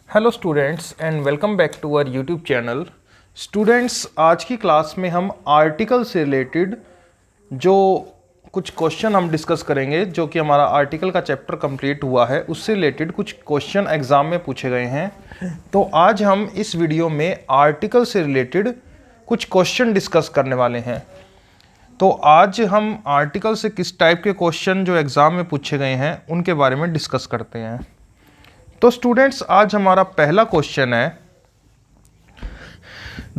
Hello students and welcome back to our YouTube channel. Students, आज की class में हम आर्टिकल से रिलेटेड जो कुछ क्वेश्चन हम डिस्कस करेंगे, जो कि हमारा आर्टिकल का चैप्टर कंप्लीट हुआ है उससे रिलेटेड कुछ क्वेश्चन एग्जाम में पूछे गए हैं। तो आज हम इस वीडियो में आर्टिकल से रिलेटेड कुछ क्वेश्चन डिस्कस करने वाले हैं। तो आज हम आर्टिकल से किस टाइप के क्वेश्चन जो एग्ज़ाम में पूछे गए हैं उनके बारे में डिस्कस करते हैं। तो स्टूडेंट्स, आज हमारा पहला क्वेश्चन है,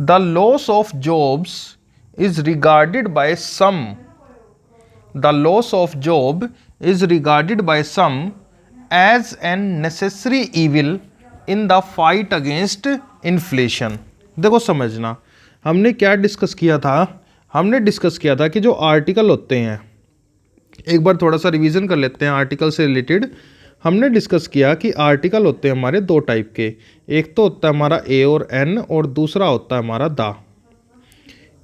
the loss of jobs is regarded by some as an necessary evil in the fight against inflation. देखो समझना, हमने क्या डिस्कस किया था। हमने डिस्कस किया था कि जो आर्टिकल होते हैं, एक बार थोड़ा सा रिवीजन कर लेते हैं आर्टिकल से रिलेटेड। हमने डिस्कस किया कि आर्टिकल होते हैं हमारे दो टाइप के, एक तो होता है हमारा ए और एन और दूसरा होता है हमारा द।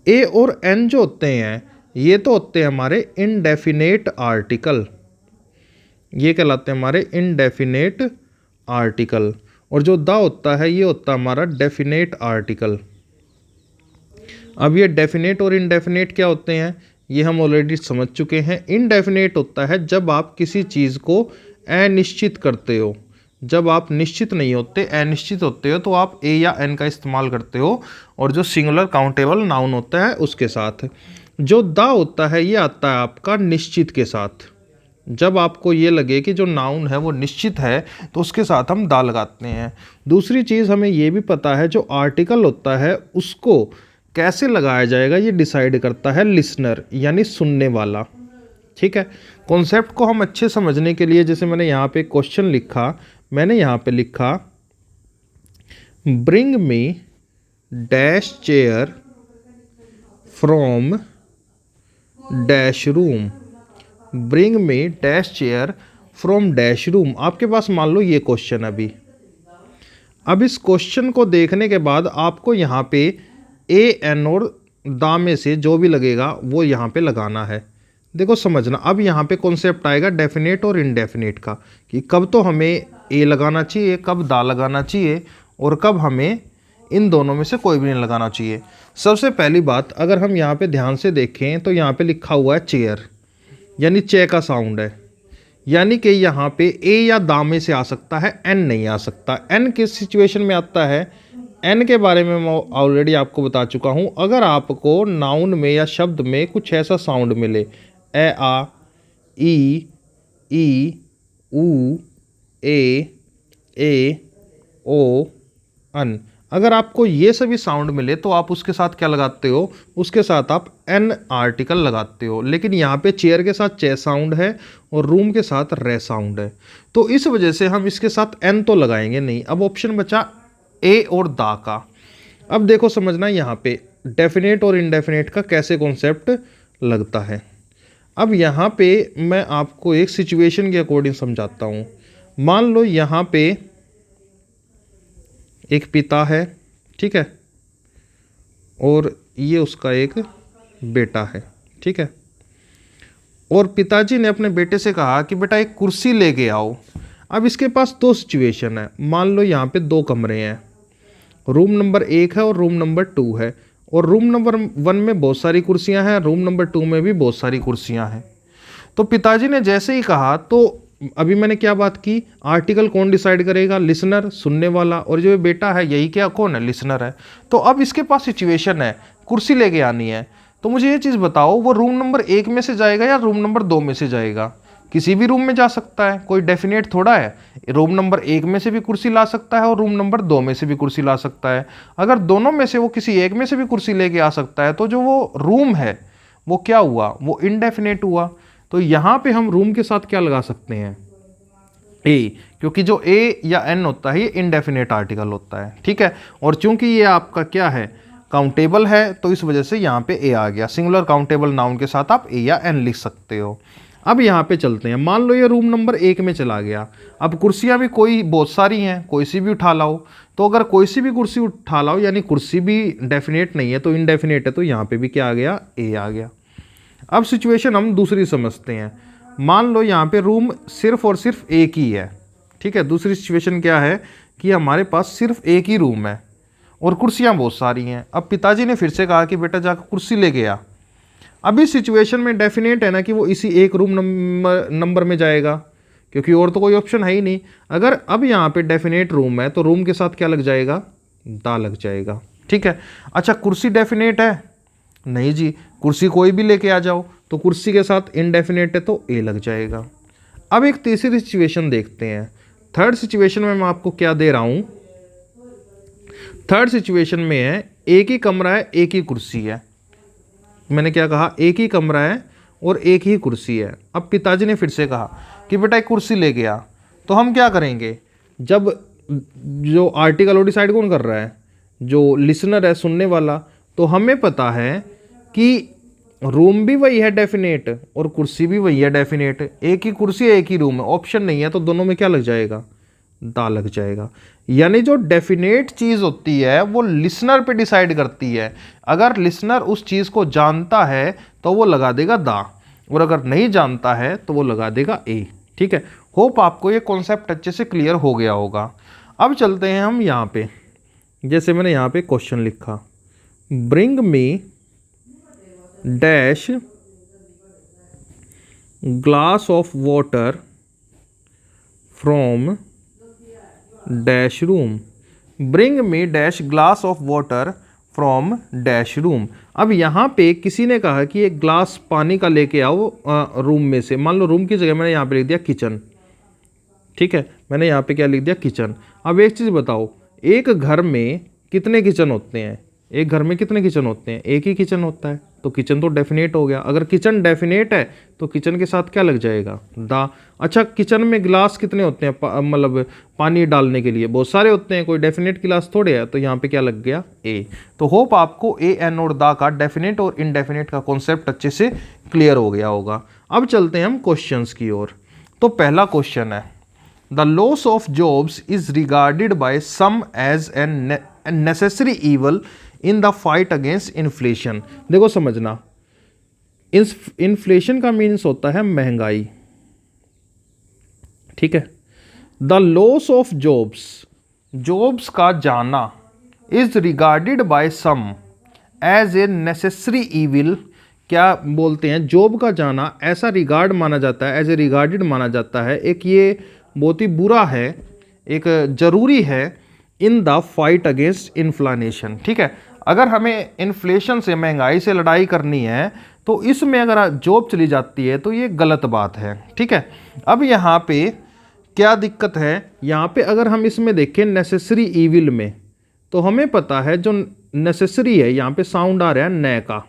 ए और एन जो होते हैं ये तो होते हैं हमारे इनडेफिनेट आर्टिकल, ये कहलाते हैं हमारे इनडेफिनेट आर्टिकल। और जो द होता है ये होता है हमारा डेफिनेट आर्टिकल। अब ये डेफिनेट और इनडेफिनेट क्या होते हैं ये हम ऑलरेडी समझ चुके हैं। इनडेफिनेट होता है जब आप किसी चीज़ को अनिश्चित करते हो, जब आप निश्चित नहीं होते, अनिश्चित होते हो, तो आप ए या एन का इस्तेमाल करते हो और जो सिंगुलर काउंटेबल नाउन होता है उसके साथ। जो द होता है ये आता है आपका निश्चित के साथ। जब आपको ये लगे कि जो नाउन है वो निश्चित है तो उसके साथ हम द लगाते हैं। दूसरी चीज़ हमें ये भी पता है, जो आर्टिकल होता है उसको कैसे लगाया जाएगा ये डिसाइड करता है लिसनर, यानी सुनने वाला। ठीक है, कॉन्सेप्ट को हम अच्छे समझने के लिए जैसे मैंने यहाँ पे क्वेश्चन लिखा, मैंने यहाँ पे लिखा bring me dash chair from dash room. Bring me dash chair from dash room. आपके पास मान लो ये क्वेश्चन अभी, अब इस क्वेश्चन को देखने के बाद आपको यहाँ पे ए एन और दा में से जो भी लगेगा वो यहाँ पे लगाना है। देखो समझना, अब यहाँ पे कॉन्सेप्ट आएगा डेफिनेट और इनडेफिनेट का, कि कब तो हमें ए लगाना चाहिए, कब दा लगाना चाहिए और कब हमें इन दोनों में से कोई भी नहीं लगाना चाहिए। सबसे पहली बात, अगर हम यहाँ पे ध्यान से देखें तो यहाँ पे लिखा हुआ है चेयर, यानी चे का साउंड है, यानी कि यहाँ पे ए या दा में से आ सकता है, एन नहीं आ सकता। एन किस सिचुएशन में आता है, एन के बारे में मैं ऑलरेडी आपको बता चुका हूँ। अगर आपको नाउन में या शब्द में कुछ ऐसा साउंड मिले, ए आ, ई, ऊ, ए, ओ, अन, अगर आपको ये सभी साउंड मिले तो आप उसके साथ क्या लगाते हो, उसके साथ आप एन आर्टिकल लगाते हो। लेकिन यहाँ पे चेयर के साथ चे साउंड है और रूम के साथ रे साउंड है, तो इस वजह से हम इसके साथ एन तो लगाएंगे नहीं। अब ऑप्शन बचा ए और दा का। अब देखो समझना, यहाँ पे डेफिनेट और इनडेफिनेट का कैसे कॉन्सेप्ट लगता है। अब यहाँ पे मैं आपको एक सिचुएशन के अकॉर्डिंग समझाता हूँ। मान लो यहाँ पे एक पिता है, ठीक है, और ये उसका एक बेटा है, ठीक है, और पिताजी ने अपने बेटे से कहा कि बेटा एक कुर्सी लेके आओ। अब इसके पास दो सिचुएशन है। मान लो यहाँ पे दो कमरे हैं, रूम नंबर 1 है और रूम नंबर 2 है, और रूम नंबर 1 में बहुत सारी कुर्सियां हैं, रूम नंबर 2 में भी बहुत सारी कुर्सियां हैं। तो पिताजी ने जैसे ही कहा, तो अभी मैंने क्या बात की, आर्टिकल कौन डिसाइड करेगा, लिसनर, सुनने वाला, और जो बेटा है यही क्या कौन है, लिसनर है। तो अब इसके पास सिचुएशन है, कुर्सी लेके आनी है। तो मुझे ये चीज़ बताओ, वो रूम नंबर 1 में से जाएगा या रूम नंबर 2 में से जाएगा। किसी भी रूम में जा सकता है, कोई डेफिनेट थोड़ा है। रूम नंबर 1 में से भी कुर्सी ला सकता है और रूम नंबर 2 में से भी कुर्सी ला सकता है। अगर दोनों में से वो किसी एक में से भी कुर्सी लेके आ सकता है तो जो वो रूम है वो क्या हुआ, वो इनडेफिनेट हुआ। तो यहाँ पे हम रूम के साथ क्या लगा सकते हैं, ए, क्योंकि जो ए या एन होता है ये इनडेफिनेट आर्टिकल होता है, ठीक है। और चूंकि ये आपका क्या है, काउंटेबल है, तो इस वजह से यहाँ पे ए आ गया। सिंगुलर काउंटेबल नाउन के साथ आप ए या एन लिख सकते हो। अब यहाँ पे चलते हैं, मान लो ये रूम नंबर 1 में चला गया। अब कुर्सियाँ भी कोई बहुत सारी हैं, कोई सी भी उठा लाओ। तो अगर कोई सी भी कुर्सी उठा लाओ, यानी कुर्सी भी डेफिनेट नहीं है तो इनडेफिनेट है, तो यहाँ पे भी क्या आ गया, ए आ गया। अब सिचुएशन हम दूसरी समझते हैं। मान लो यहाँ पे रूम सिर्फ और सिर्फ एक ही है, ठीक है। दूसरी सिचुएशन क्या है कि हमारे पास सिर्फ एक ही रूम है और कुर्सियाँ बहुत सारी हैं। अब पिताजी ने फिर से कहा कि बेटा जाकर कुर्सी लेके आ। अब इस सिचुएशन में डेफिनेट है ना कि वो इसी एक रूम नंबर में जाएगा, क्योंकि और तो कोई ऑप्शन है ही नहीं। अगर अब यहाँ पे डेफिनेट रूम है तो रूम के साथ क्या लग जाएगा, दा लग जाएगा। ठीक है। अच्छा कुर्सी डेफिनेट है, नहीं जी, कुर्सी कोई भी लेके आ जाओ, तो कुर्सी के साथ इनडेफिनेट है तो ए लग जाएगा। अब एक तीसरी सिचुएशन देखते हैं। थर्ड सिचुएशन में मैं आपको क्या दे रहा हूं, थर्ड सिचुएशन में है एक ही कमरा है, एक ही कुर्सी है। मैंने क्या कहा, एक ही कमरा है और एक ही कुर्सी है। अब पिताजी ने फिर से कहा कि बेटा एक कुर्सी ले गया, तो हम क्या करेंगे, जब जो आर्टिकल वो डिसाइड कौन कर रहा है, जो लिसनर है, सुनने वाला। तो हमें पता है कि रूम भी वही है डेफिनेट और कुर्सी भी वही है डेफिनेट, एक ही कुर्सी है एक ही रूम है, ऑप्शन नहीं है, तो दोनों में क्या लग जाएगा, दा लग जाएगा। यानी जो डेफिनेट चीज़ होती है वो लिसनर पे डिसाइड करती है। अगर लिसनर उस चीज़ को जानता है तो वो लगा देगा दा, और अगर नहीं जानता है तो वो लगा देगा ए। ठीक है। होप आपको ये कॉन्सेप्ट अच्छे से क्लियर हो गया होगा। अब चलते हैं हम यहाँ पे, जैसे मैंने यहाँ पे क्वेश्चन लिखा, bring me dash glass of water from dash room, bring me dash glass of water from dash room. अब यहाँ पे किसी ने कहा कि एक ग्लास पानी का लेके आओ रूम में से। मान लो रूम की जगह मैंने यहाँ पे लिख दिया किचन। ठीक है, मैंने यहाँ पे क्या लिख दिया, किचन। अब एक चीज़ बताओ, एक घर में कितने किचन होते हैं, एक घर में कितने किचन होते हैं, एक ही किचन होता है, तो किचन तो डेफिनेट हो गया। अगर किचन डेफिनेट है तो किचन के साथ क्या लग जाएगा, दा। अच्छा किचन में गिलास कितने होते हैं, मतलब पानी डालने के लिए बहुत सारे होते हैं, कोई डेफिनेट गिलास थोड़े है, तो यहाँ पे क्या लग गया, ए। तो होप आपको ए, एन और दा का डेफिनेट और इनडेफिनेट का कॉन्सेप्ट अच्छे से क्लियर हो गया होगा। अब चलते हैं हम क्वेश्चंस की ओर। तो पहला क्वेश्चन है, the loss of jobs is regarded by some as an necessary evil in the fight against inflation. देखो समझना, इन्फ्लेशन का मीन्स होता है महंगाई। ठीक है। The loss of jobs, jobs का जाना, is regarded by some as a necessary evil. क्या बोलते हैं, जॉब का जाना ऐसा रिगार्ड माना जाता है, एज ए रिगार्डेड माना जाता है, एक ये बहुत ही बुरा है, एक जरूरी है, इन द फाइट अगेंस्ट इन्फ्लेशन। ठीक है। अगर हमें इन्फ्लेशन से, महंगाई से लड़ाई करनी है तो इसमें अगर जॉब चली जाती है तो ये गलत बात है। ठीक है। अब यहाँ पे क्या दिक्कत है, यहाँ पे अगर हम इसमें देखें नेसेसरी इविल में, तो हमें पता है जो नेसेसरी है, यहाँ पे साउंड आ रहा है न का।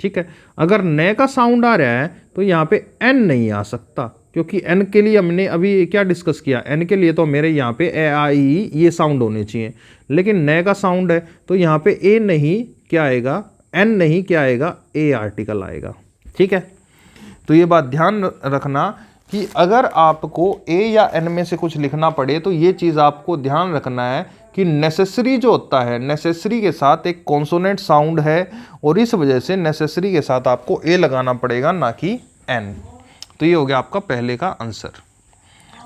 ठीक है। अगर न का साउंड आ रहा है तो यहाँ पे एन नहीं आ सकता, क्योंकि एन के लिए हमने अभी क्या डिस्कस किया, एन के लिए तो मेरे यहाँ पे ए आई ये साउंड होने चाहिए, लेकिन न का साउंड है तो यहाँ पे ए नहीं क्या आएगा, एन नहीं क्या आएगा, ए आर्टिकल आएगा। ठीक है। तो ये बात ध्यान रखना कि अगर आपको ए या एन में से कुछ लिखना पड़े तो ये चीज़ आपको ध्यान रखना है कि नेसेसरी जो होता है, नेसेसरी के साथ एक कॉन्सोनेंट साउंड है, और इस वजह से नेसेसरी के साथ आपको ए लगाना पड़ेगा, ना कि एन। तो ये हो गया आपका पहले का आंसर।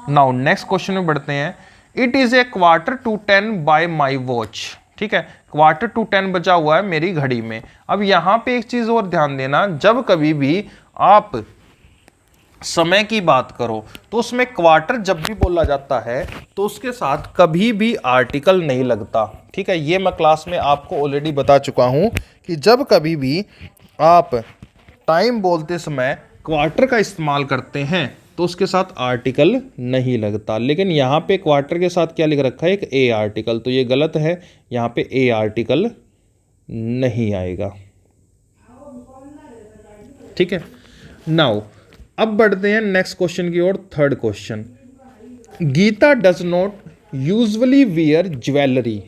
नाउ नेक्स्ट क्वेश्चन में बढ़ते हैं। It is a 9:45 bye my watch. ठीक है, 9:45 बजा हुआ है मेरी घड़ी में। अब यहाँ पे एक चीज और ध्यान देना, जब कभी भी आप समय की बात करो तो उसमें क्वार्टर जब भी बोला जाता है तो उसके साथ कभी भी आर्टिकल नहीं लगता। ठीक है, ये मैं क्लास में आपको ऑलरेडी बता चुका हूं कि जब कभी भी आप टाइम बोलते समय क्वार्टर का इस्तेमाल करते हैं तो उसके साथ आर्टिकल नहीं लगता। लेकिन यहाँ पे क्वार्टर के साथ क्या लिख रखा है, एक ए आर्टिकल, तो ये गलत है, यहाँ पे ए आर्टिकल नहीं आएगा। ठीक है। नाउ अब बढ़ते हैं नेक्स्ट क्वेश्चन की ओर। Third question, Geeta does not usually wear jewellery.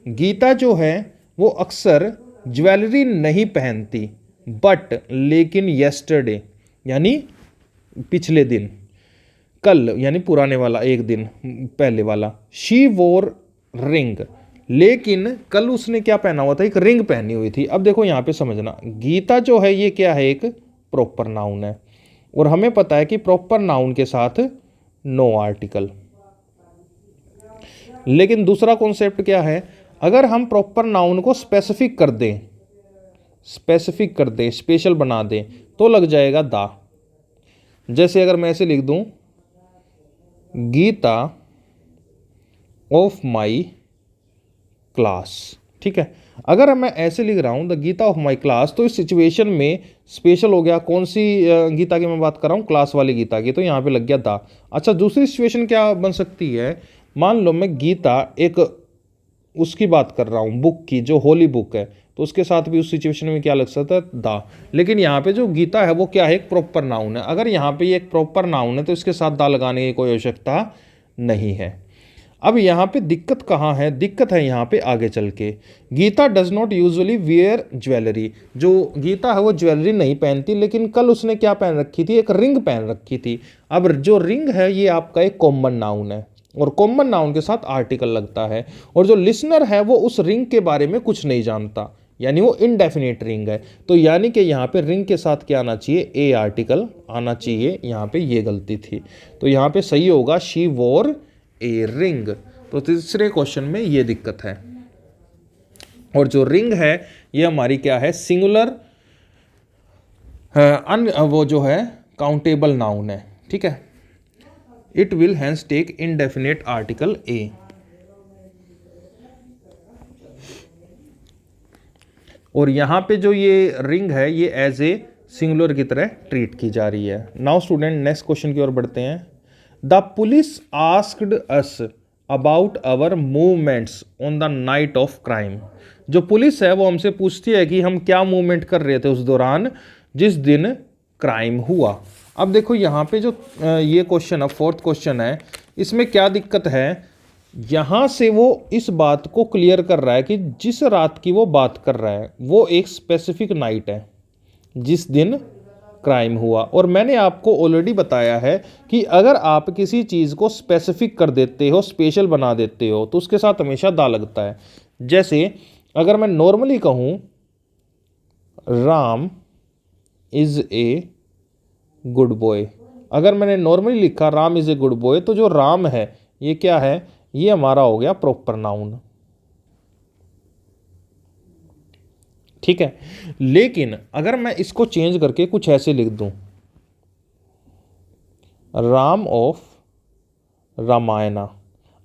Geeta जो है वो अक्सर ज्वेलरी नहीं पहनती, बट लेकिन येस्टरडे यानी पिछले दिन, कल यानी पुराने वाला, एक दिन पहले वाला, शी वोर रिंग, लेकिन कल उसने क्या पहना हुआ था, एक रिंग पहनी हुई थी। अब देखो यहाँ पे समझना, गीता जो है ये क्या है, एक प्रॉपर नाउन है, और हमें पता है कि प्रॉपर नाउन के साथ नो आर्टिकल। लेकिन दूसरा कॉन्सेप्ट क्या है, अगर हम प्रॉपर नाउन को स्पेसिफिक कर दें, स्पेशल बना दें, तो लग जाएगा दा। जैसे अगर मैं ऐसे लिख दूं, गीता ऑफ माई क्लास, ठीक है। अगर मैं ऐसे लिख रहा हूं the Geeta of my class, तो इस सिचुएशन में स्पेशल हो गया। कौन सी गीता की मैं बात कर रहा हूं, क्लास वाली गीता की, तो यहां पे लग गया दा। अच्छा, दूसरी सिचुएशन क्या बन सकती है, मान लो मैं गीता एक उसकी बात कर रहा हूं, बुक की, जो होली बुक है, तो उसके साथ भी उस सिचुएशन में क्या लग सकता है, दा। लेकिन यहाँ पे जो गीता है वो क्या है, एक प्रॉपर नाउन है। अगर यहाँ पे ये एक प्रॉपर नाउन है तो इसके साथ दा लगाने की कोई आवश्यकता नहीं है। अब यहाँ पे दिक्कत कहाँ है, दिक्कत है यहाँ पे आगे चल के। Geeta does not usually wear jewellery, जो गीता है वो ज्वेलरी नहीं पहनती, लेकिन कल उसने क्या पहन रखी थी, एक रिंग पहन रखी थी। अब जो रिंग है ये आपका एक कॉमन नाउन है, और कॉमन नाउन के साथ आर्टिकल लगता है, और जो लिसनर है वो उस रिंग के बारे में कुछ नहीं जानता, यानी वो इनडेफिनेट रिंग है। तो यानी कि यहाँ पे रिंग के साथ क्या आना चाहिए, ए आर्टिकल आना चाहिए। यहाँ पे ये गलती थी, तो यहाँ पे सही होगा शी वोर ए रिंग। तो तीसरे क्वेश्चन में ये दिक्कत है। और जो रिंग है ये हमारी क्या है, सिंगुलर वो जो है काउंटेबल नाउन है, ठीक है। It will hence take indefinite article a. और यहां पे जो ये रिंग है ये एज ए सिंगुलर की तरह ट्रीट की जा रही है। नाउ स्टूडेंट नेक्स्ट क्वेश्चन की ओर बढ़ते हैं। The police asked us about our movements on the night of crime. जो पुलिस है वो हमसे पूछती है कि हम क्या मूवमेंट कर रहे थे उस दौरान जिस दिन क्राइम हुआ। अब देखो यहाँ पे जो ये क्वेश्चन है, फोर्थ क्वेश्चन है, इसमें क्या दिक्कत है, यहाँ से वो इस बात को क्लियर कर रहा है कि जिस रात की वो बात कर रहा है वो एक स्पेसिफिक नाइट है जिस दिन क्राइम हुआ। और मैंने आपको ऑलरेडी बताया है कि अगर आप किसी चीज़ को स्पेसिफिक कर देते हो, स्पेशल बना देते हो, तो उसके साथ हमेशा दा लगता है। जैसे अगर मैं नॉर्मली कहूँ Ram is a good boy, अगर मैंने नॉर्मली लिखा Ram is a good boy, तो जो राम है ये क्या है, ये हमारा हो गया प्रॉपर नाउन, ठीक है। लेकिन अगर मैं इसको चेंज करके कुछ ऐसे लिख दूं, राम ऑफ रामायणा,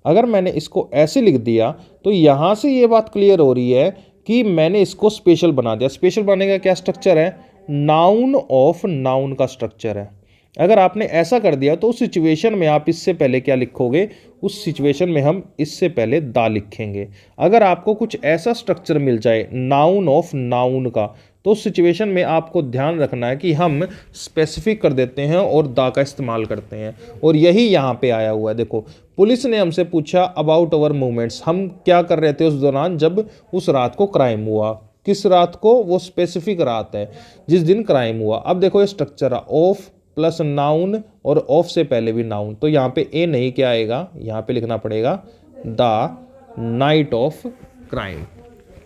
अगर मैंने इसको ऐसे लिख दिया तो यहां से ये बात क्लियर हो रही है कि मैंने इसको स्पेशल बना दिया। स्पेशल बनाने का क्या स्ट्रक्चर है, नाउन ऑफ नाउन का स्ट्रक्चर है। अगर आपने ऐसा कर दिया तो उस सिचुएशन में आप इससे पहले क्या लिखोगे, उस सिचुएशन में हम इससे पहले दा लिखेंगे। अगर आपको कुछ ऐसा स्ट्रक्चर मिल जाए नाउन ऑफ नाउन का, तो उस सिचुएशन में आपको ध्यान रखना है कि हम स्पेसिफिक कर देते हैं और दा का इस्तेमाल करते हैं। और यही यहाँ पे आया हुआ है। देखो, पुलिस ने हमसे पूछा अबाउट आवर मूवमेंट्स, हम क्या कर रहे थे उस दौरान जब उस रात को क्राइम हुआ। किस रात को, वो स्पेसिफिक रात है जिस दिन क्राइम हुआ। अब देखो ये स्ट्रक्चर है, ऑफ प्लस नाउन और ऑफ से पहले भी नाउन, तो यहाँ पे ए नहीं, क्या आएगा, यहाँ पे लिखना पड़ेगा द नाइट ऑफ क्राइम,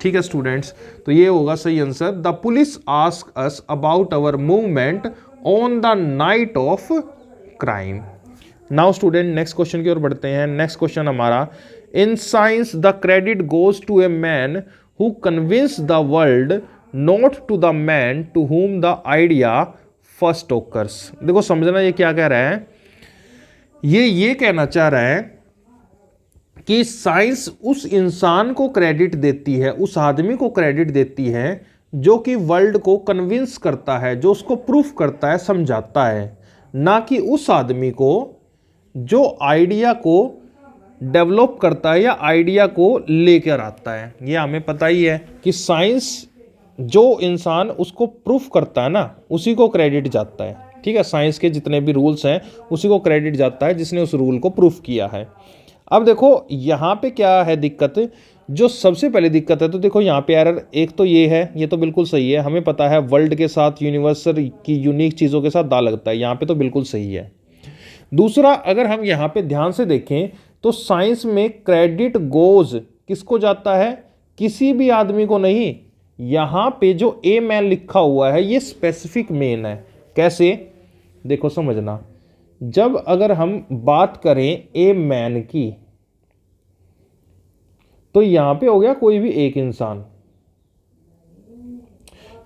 ठीक है स्टूडेंट्स। तो ये होगा सही answer. The police ask us about our movement on the night of crime. Now student next question की ओर बढ़ते हैं। नेक्स्ट क्वेश्चन हमारा, in science the credit goes to a man who convince the world, not to the man to whom the idea first occurs. देखो समझना ये क्या कह रहा है, ये कहना चाह रहा है कि साइंस उस इंसान को क्रेडिट देती है, उस आदमी को क्रेडिट देती है जो कि वर्ल्ड को कन्विंस करता है, जो उसको प्रूफ करता है, समझाता है, ना कि उस आदमी को जो आइडिया को डेवलप करता है या आइडिया को लेकर आता है। ये हमें पता ही है कि साइंस जो इंसान उसको प्रूफ करता है ना, उसी को क्रेडिट जाता है, ठीक है। साइंस के जितने भी रूल्स हैं उसी को क्रेडिट जाता है जिसने उस रूल को प्रूफ किया है। अब देखो यहाँ पे क्या है दिक्कत, जो सबसे पहले दिक्कत है, तो देखो यहाँ पे एरर एक तो ये है, ये तो बिल्कुल सही है, हमें पता है वर्ल्ड के साथ, यूनिवर्सल की यूनिक चीज़ों के साथ दा लगता है, यहाँ पे तो बिल्कुल सही है। दूसरा, अगर हम यहाँ पे ध्यान से देखें तो साइंस में क्रेडिट गोज किसको जाता है, किसी भी आदमी को नहीं। यहाँ पे जो ए मैन लिखा हुआ है ये स्पेसिफिक मैन है। कैसे, देखो समझना, जब अगर हम बात करें ए मैन की, तो यहां पे हो गया कोई भी एक इंसान।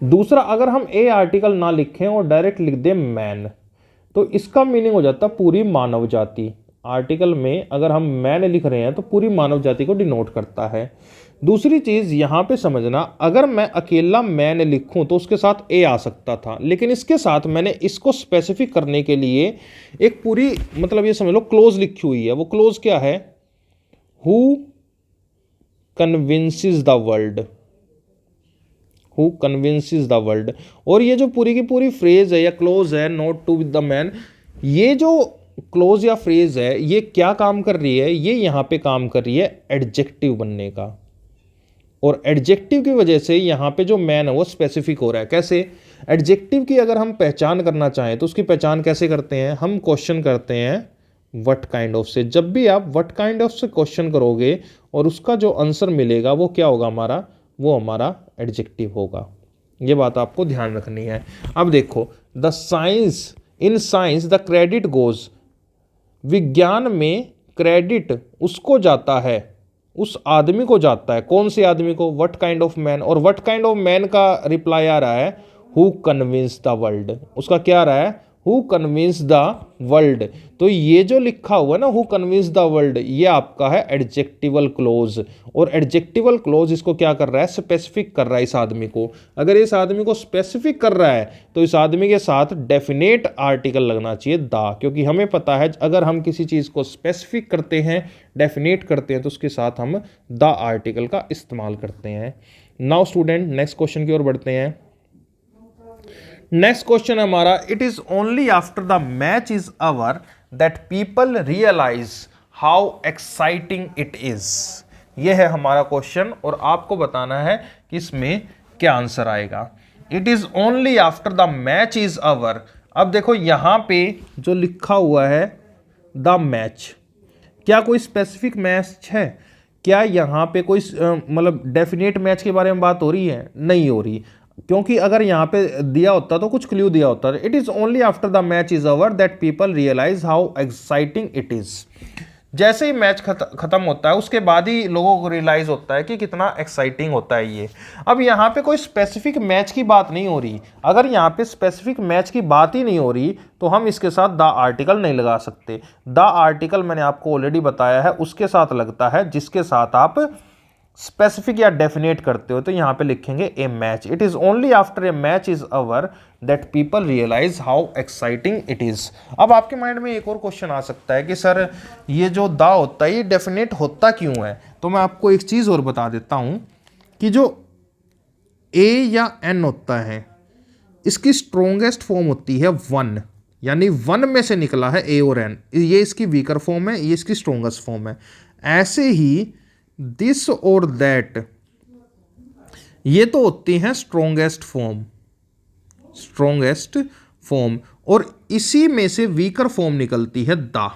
दूसरा, अगर हम ए आर्टिकल ना लिखें और डायरेक्ट लिख दें मैन, तो इसका मीनिंग हो जाता पूरी मानव जाति। आर्टिकल में अगर हम मैन लिख रहे हैं तो पूरी मानव जाति को डिनोट करता है। दूसरी चीज यहां पे समझना, अगर मैं अकेला मैन लिखूं तो उसके साथ ए आ सकता था, लेकिन इसके साथ मैंने इसको स्पेसिफिक करने के लिए एक पूरी मतलब ये समझ लो क्लोज लिखी हुई है। वो क्लोज क्या है? Who convinces the world, who convinces the world. और ये जो पूरी की पूरी फ्रेज है या क्लोज है, not to with the man, ये जो क्लोज या फ्रेज है ये क्या काम कर रही है? ये यहां पे काम कर रही है एडजेक्टिव बनने का, और एडजेक्टिव की वजह से यहां पे जो मैन है वो स्पेसिफिक हो रहा है। कैसे? एडजेक्टिव की अगर हम पहचान करना चाहें तो उसकी पहचान कैसे करते हैं? हम क्वेश्चन करते हैं व्हाट काइंड ऑफ से। जब भी आप व्हाट काइंड ऑफ से क्वेश्चन करोगे और उसका जो आंसर मिलेगा वो क्या होगा हमारा? वो हमारा एडजेक्टिव होगा। ये बात आपको ध्यान रखनी है। अब देखो, the science, in science the credit goes, विज्ञान में क्रेडिट उसको जाता है, उस आदमी को जाता है। कौन से आदमी को? What kind of man. और व्हाट काइंड ऑफ मैन का रिप्लाई आ रहा है हु कन्विंस द वर्ल्ड। उसका क्या आ रहा है? Who convince the world. तो ये जो लिखा हुआ है ना हु कन्विंस द वर्ल्ड, ये आपका है एडजेक्टिवल क्लोज। और एडजेक्टिवल क्लोज इसको क्या कर रहा है? स्पेसिफिक कर रहा है इस आदमी को। अगर इस आदमी को स्पेसिफिक कर रहा है तो इस आदमी के साथ डेफिनेट आर्टिकल लगना चाहिए द, क्योंकि हमें पता है अगर हम किसी चीज़ को स्पेसिफिक करते हैं, डेफिनेट करते हैं, तो उसके साथ हम द आर्टिकल का इस्तेमाल करते हैं। नाउ स्टूडेंट, नेक्स्ट क्वेश्चन की ओर बढ़ते हैं। नेक्स्ट क्वेश्चन हमारा, it is only after the match is over that people realise how exciting it is. यह है हमारा क्वेश्चन और आपको बताना है कि इसमें क्या आंसर आएगा। It is only after the match is अवर। अब देखो यहां पे जो लिखा हुआ है द मैच, क्या कोई स्पेसिफिक मैच है? क्या यहां पे कोई मतलब डेफिनेट मैच के बारे में बात हो रही है? नहीं हो रही, क्योंकि अगर यहां पे दिया होता तो कुछ क्लू दिया होता। It is only after the match is over that people realise how exciting it is. जैसे ही मैच खत्म होता है उसके बाद ही लोगों को रियलाइज होता है कि कितना एक्साइटिंग होता है ये। अब यहाँ पे कोई स्पेसिफिक मैच की बात नहीं हो रही। अगर यहाँ पे स्पेसिफिक मैच की बात ही नहीं हो रही तो हम इसके साथ द आर्टिकल नहीं लगा सकते। द आर्टिकल मैंने आपको ऑलरेडी बताया है उसके साथ लगता है जिसके साथ आप स्पेसिफिक या डेफिनेट करते हो। तो यहां पे लिखेंगे a match. It is only after a match is over that people realise how exciting it is. अब आपके माइंड में एक और क्वेश्चन आ सकता है कि सर ये जो दा होता है ये डेफिनेट होता क्यों है? तो मैं आपको एक चीज और बता देता हूं कि जो ए या एन होता है इसकी स्ट्रोंगेस्ट फॉर्म होती है वन, यानी वन में से निकला है ए और एन। ये इसकी वीकर फॉर्म है, ये इसकी स्ट्रोंगेस्ट फॉर्म है। ऐसे ही दिस और दैट ये तो होती हैं स्ट्रोंगेस्ट फॉर्म, स्ट्रोंगेस्ट फॉर्म, और इसी में से वीकर फॉर्म निकलती है द।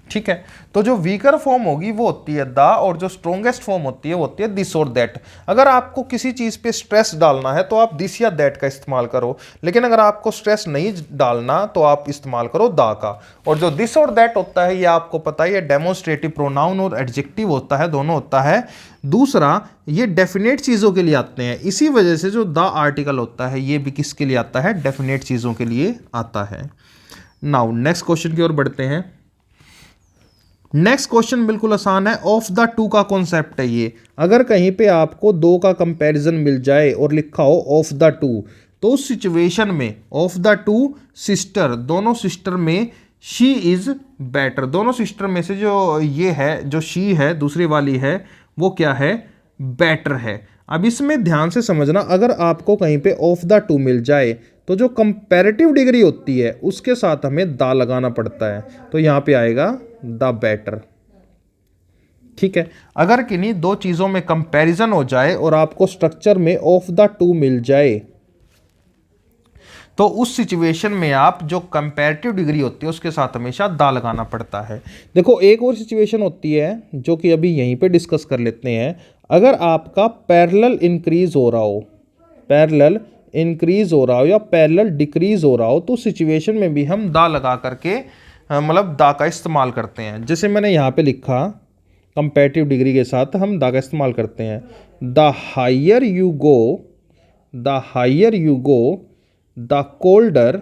ठीक है, तो जो वीकर फॉर्म होगी वो होती है द, और जो स्ट्रोंगेस्ट फॉर्म होती है वो होती है दिस और दैट। अगर आपको किसी चीज पे स्ट्रेस डालना है तो आप दिस या दैट का इस्तेमाल करो, लेकिन अगर आपको स्ट्रेस नहीं डालना तो आप इस्तेमाल करो द का। और जो दिस और दैट होता है ये आपको पता है, ये डेमोन्स्ट्रेटिव प्रोनाउन और एडजेक्टिव होता है, दोनों होता है। दूसरा, ये डेफिनेट चीजों के लिए आते हैं, इसी वजह से जो द आर्टिकल होता है ये भी किसके लिए आता है? डेफिनेट चीजों के लिए आता है। नाउ नेक्स्ट क्वेश्चन की ओर बढ़ते हैं। नेक्स्ट क्वेश्चन बिल्कुल आसान है, ऑफ द टू का कॉन्सेप्ट है ये। अगर कहीं पे आपको दो का कंपैरिजन मिल जाए और लिखा हो ऑफ द टू, तो उस सिचुएशन में ऑफ द टू सिस्टर, दोनों सिस्टर में शी इज बेटर। दोनों सिस्टर में से जो ये है, जो शी है दूसरी वाली है, वो क्या है? बेटर है। अब इसमें ध्यान से समझना, अगर आपको कहीं पे ऑफ द टू मिल जाए तो जो कंपैरेटिव डिग्री होती है उसके साथ हमें द लगाना पड़ता है, तो यहां पे आएगा द बेटर। ठीक है, अगर किन्हीं दो चीजों में कंपैरिजन हो जाए और आपको स्ट्रक्चर में ऑफ द टू मिल जाए तो उस सिचुएशन में आप जो कंपैरेटिव डिग्री होती है उसके साथ हमेशा द लगाना पड़ता है। देखो एक और सिचुएशन होती है जो कि अभी यहीं पे डिस्कस कर लेते हैं। अगर आपका पैरेलल इंक्रीज हो रहा हो, पैरेलल इंक्रीज हो रहा हो या पैरेलल डिक्रीज हो रहा हो, तो सिचुएशन में भी हम द लगा करके मतलब द का इस्तेमाल करते हैं। जैसे मैंने यहाँ पे लिखा कंपैरेटिव डिग्री के साथ हम द का इस्तेमाल करते हैं। The higher you go, the higher you go, the colder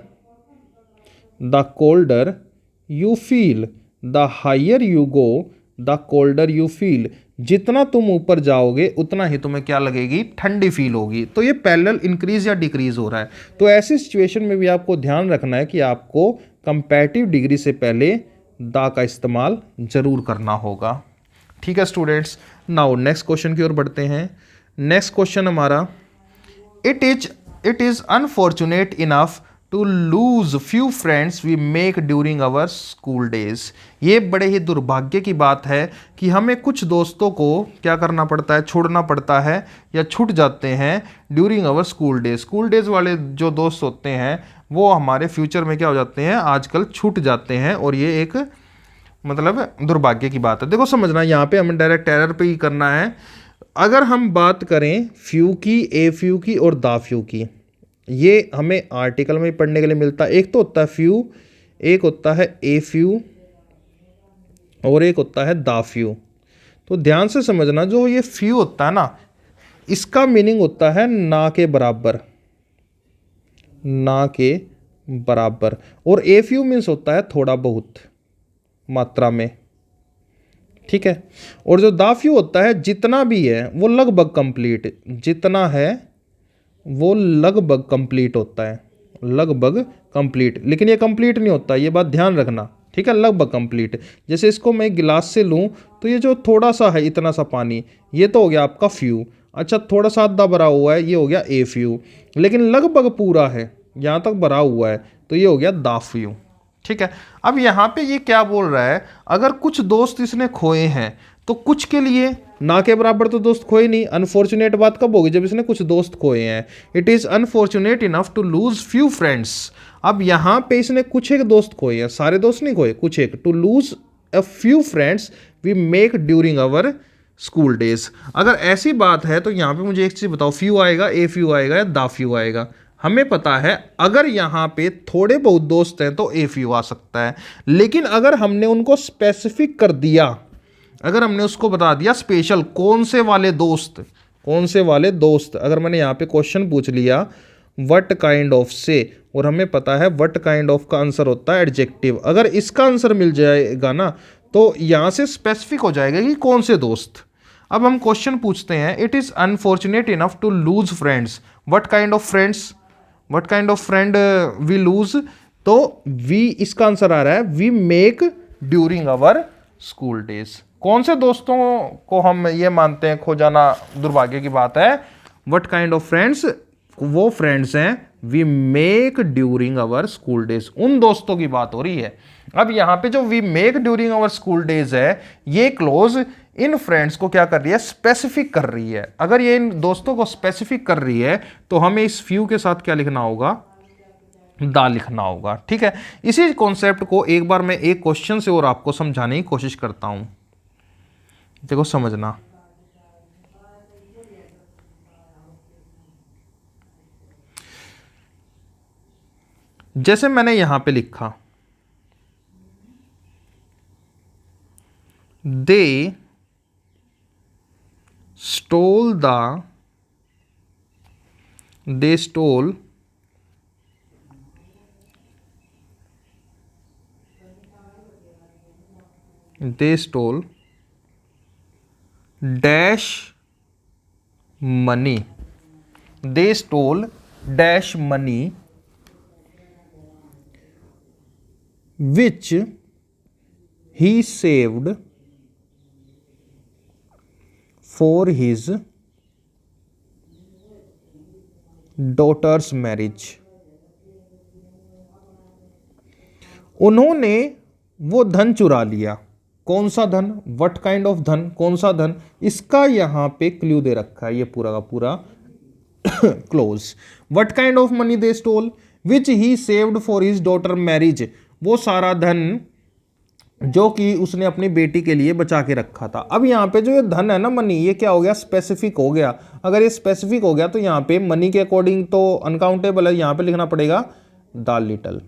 you feel, the higher you go, the colder you feel. जितना तुम ऊपर जाओगे उतना ही तुम्हें क्या लगेगी, ठंडी फील होगी। तो ये पैरेलल इंक्रीज या डिक्रीज हो रहा है। तो ऐसी सिचुएशन में भी आपको ध्यान रखना है कि आपको कंपैरेटिव डिग्री से पहले द का इस्तेमाल जरूर करना होगा। ठीक है स्टूडेंट्स, नाउ नेक्स्ट क्वेश्चन की ओर बढ़ते हैं। नेक्स्ट क्वेश्चन हमारा, it is unfortunate enough to lose few friends we make during our school days. ये बड़े ही दुर्भाग्य की बात है कि हमें कुछ दोस्तों को क्या करना पड़ता है, छोड़ना पड़ता है या छूट जाते हैं during our school days. School days वाले जो दोस्त होते हैं वो हमारे फ्यूचर में क्या हो जाते हैं, आजकल छूट जाते हैं, और ये एक मतलब दुर्भाग्य की बात है। देखो समझना, यहाँ पे हमें डायरेक्ट एरर पे ही करना है। अगर हम बात करें फ्यू की, ए फ्यू की और दा फ्यू की, ये हमें आर्टिकल में पढ़ने के लिए मिलता है। एक तो होता है फ्यू, एक होता है ए फ्यू और एक होता है दा फ्यू। तो ध्यान से समझना, जो ये फ्यू होता है ना, इसका मीनिंग होता है ना के बराबर, ना के बराबर। और ए फ्यू मीन्स होता है थोड़ा बहुत मात्रा में। ठीक है। और जो दा फ्यू होता है, जितना भी है वो लगभग कंप्लीट, जितना है वो लगभग कंप्लीट होता है, लगभग कंप्लीट। लेकिन ये कंप्लीट नहीं होता, ये बात ध्यान रखना। ठीक है, लगभग कंप्लीट। जैसे इसको मैं गिलास से लूँ तो ये जो थोड़ा सा है, इतना सा पानी, ये तो हो गया आपका फ्यू। अच्छा, थोड़ा सा आधा भरा हुआ है, ये हो गया ए फ्यू। लेकिन लगभग पूरा है, यहाँ तक भरा हुआ है, तो ये हो गया दा फ्यू। ठीक है। अब यहाँ पे ये क्या बोल रहा है, अगर कुछ दोस्त इसने खोए हैं तो कुछ के लिए ना के बराबर तो दोस्त खोए नहीं। अनफॉर्चुनेट बात कब होगी, जब इसने कुछ दोस्त खोए हैं। It is unfortunate enough to lose few friends. अब यहाँ पे इसने कुछ एक दोस्त खोए हैं, सारे दोस्त नहीं खोए, कुछ एक। To lose a few friends we make during our school days. अगर ऐसी बात है तो यहाँ पे मुझे एक चीज बताओ, फ्यू आएगा, ए फ्यू आएगा या दा फ्यू आएगा? हमें पता है अगर यहाँ पे थोड़े बहुत दोस्त हैं तो ए फ्यू आ सकता है। लेकिन अगर हमने उनको स्पेसिफिक कर दिया, अगर हमने उसको बता दिया स्पेशल कौन से वाले दोस्त, कौन से वाले दोस्त, अगर मैंने यहाँ पे क्वेश्चन पूछ लिया व्हाट काइंड ऑफ से, और हमें पता है व्हाट काइंड ऑफ का आंसर होता है एडजेक्टिव। अगर इसका आंसर मिल जाएगा ना तो यहाँ से स्पेसिफिक हो जाएगा कि कौन से दोस्त। अब हम क्वेश्चन पूछते हैं, it is unfortunate enough to lose friends, what kind of friends, what kind of friend we lose. तो वी, इसका आंसर आ रहा है we make during our school days. कौन से दोस्तों को हम ये मानते हैं खो जाना दुर्भाग्य की बात है? व्हाट काइंड ऑफ फ्रेंड्स, वो फ्रेंड्स हैं we make during our school days, उन दोस्तों की बात हो रही है। अब यहाँ पे जो we make during our school days है, ये क्लोज इन फ्रेंड्स को क्या कर रही है, स्पेसिफिक कर रही है। अगर ये इन दोस्तों को स्पेसिफिक कर रही है तो हमें इस फ्यू के साथ क्या लिखना होगा, दा लिखना होगा। ठीक है। इसी कॉन्सेप्ट को एक बार मैं एक क्वेश्चन से और आपको समझाने की कोशिश करता हूं, देखो समझना। जैसे मैंने यहां पे लिखा, they stole dash money, they stole dash money which he saved for his daughter's marriage। उन्होंने वो धन चुरा लिया। कौन सा धन, व्हाट काइंड ऑफ धन, कौन सा धन, इसका यहां पे क्लू दे रखा है, ये पूरा का पूरा close. What kind of money they stole which he saved for his daughter marriage, वो सारा धन जो कि उसने अपनी बेटी के लिए बचा के रखा था। अब यहाँ पे जो ये धन है ना, मनी, ये क्या हो गया, स्पेसिफिक हो गया। अगर ये स्पेसिफिक हो गया तो यहाँ पे मनी के अकॉर्डिंग तो अनकाउंटेबल है, यहाँ पे लिखना पड़ेगा द लिटल।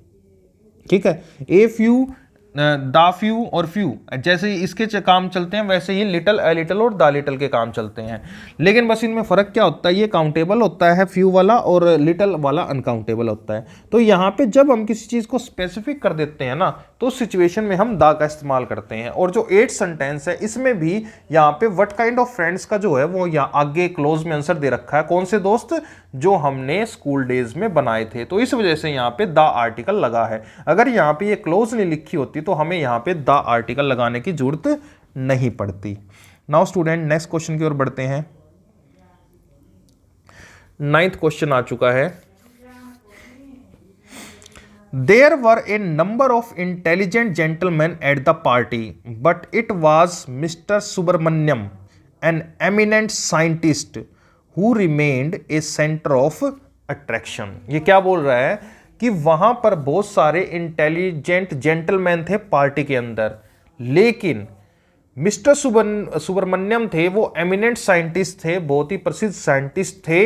ठीक है। ए फ्यू द फ्यू और फ्यू, जैसे ही इसके काम चलते हैं वैसे ही लिटल, अ लिटल और द लिटल के काम चलते हैं। लेकिन बस इनमें फ़र्क क्या होता है, ये काउंटेबल होता है फ्यू वाला और लिटल वाला अनकाउंटेबल होता है। तो यहाँ पे जब हम किसी चीज़ को स्पेसिफिक कर देते हैं ना, तो सिचुएशन में हम द का इस्तेमाल करते हैं। और जो 8th सेंटेंस है इसमें भी यहाँ पे व्हाट काइंड ऑफ फ्रेंड्स का जो है वो यहाँ आगे क्लोज में आंसर दे रखा है, कौन से दोस्त, जो हमने स्कूल डेज में बनाए थे। तो इस वजह से यहाँ पे द आर्टिकल लगा है। अगर यहाँ पे ये क्लोज नहीं लिखी होती तो हमें यहाँ पे द आर्टिकल लगाने की जरूरत नहीं पड़ती। नाउ स्टूडेंट नेक्स्ट क्वेश्चन की ओर बढ़ते हैं। 9th क्वेश्चन आ चुका है। There were a number of intelligent gentlemen at the party, but it was Mr. Subramaniam, an eminent scientist, who remained a center of attraction। ये क्या बोल रहा है कि वहां पर बहुत सारे इंटेलिजेंट जेंटलमैन थे पार्टी के अंदर, लेकिन मिस्टर सुब्रमण्यम थे, वो एमिनेंट साइंटिस्ट थे, बहुत ही प्रसिद्ध साइंटिस्ट थे।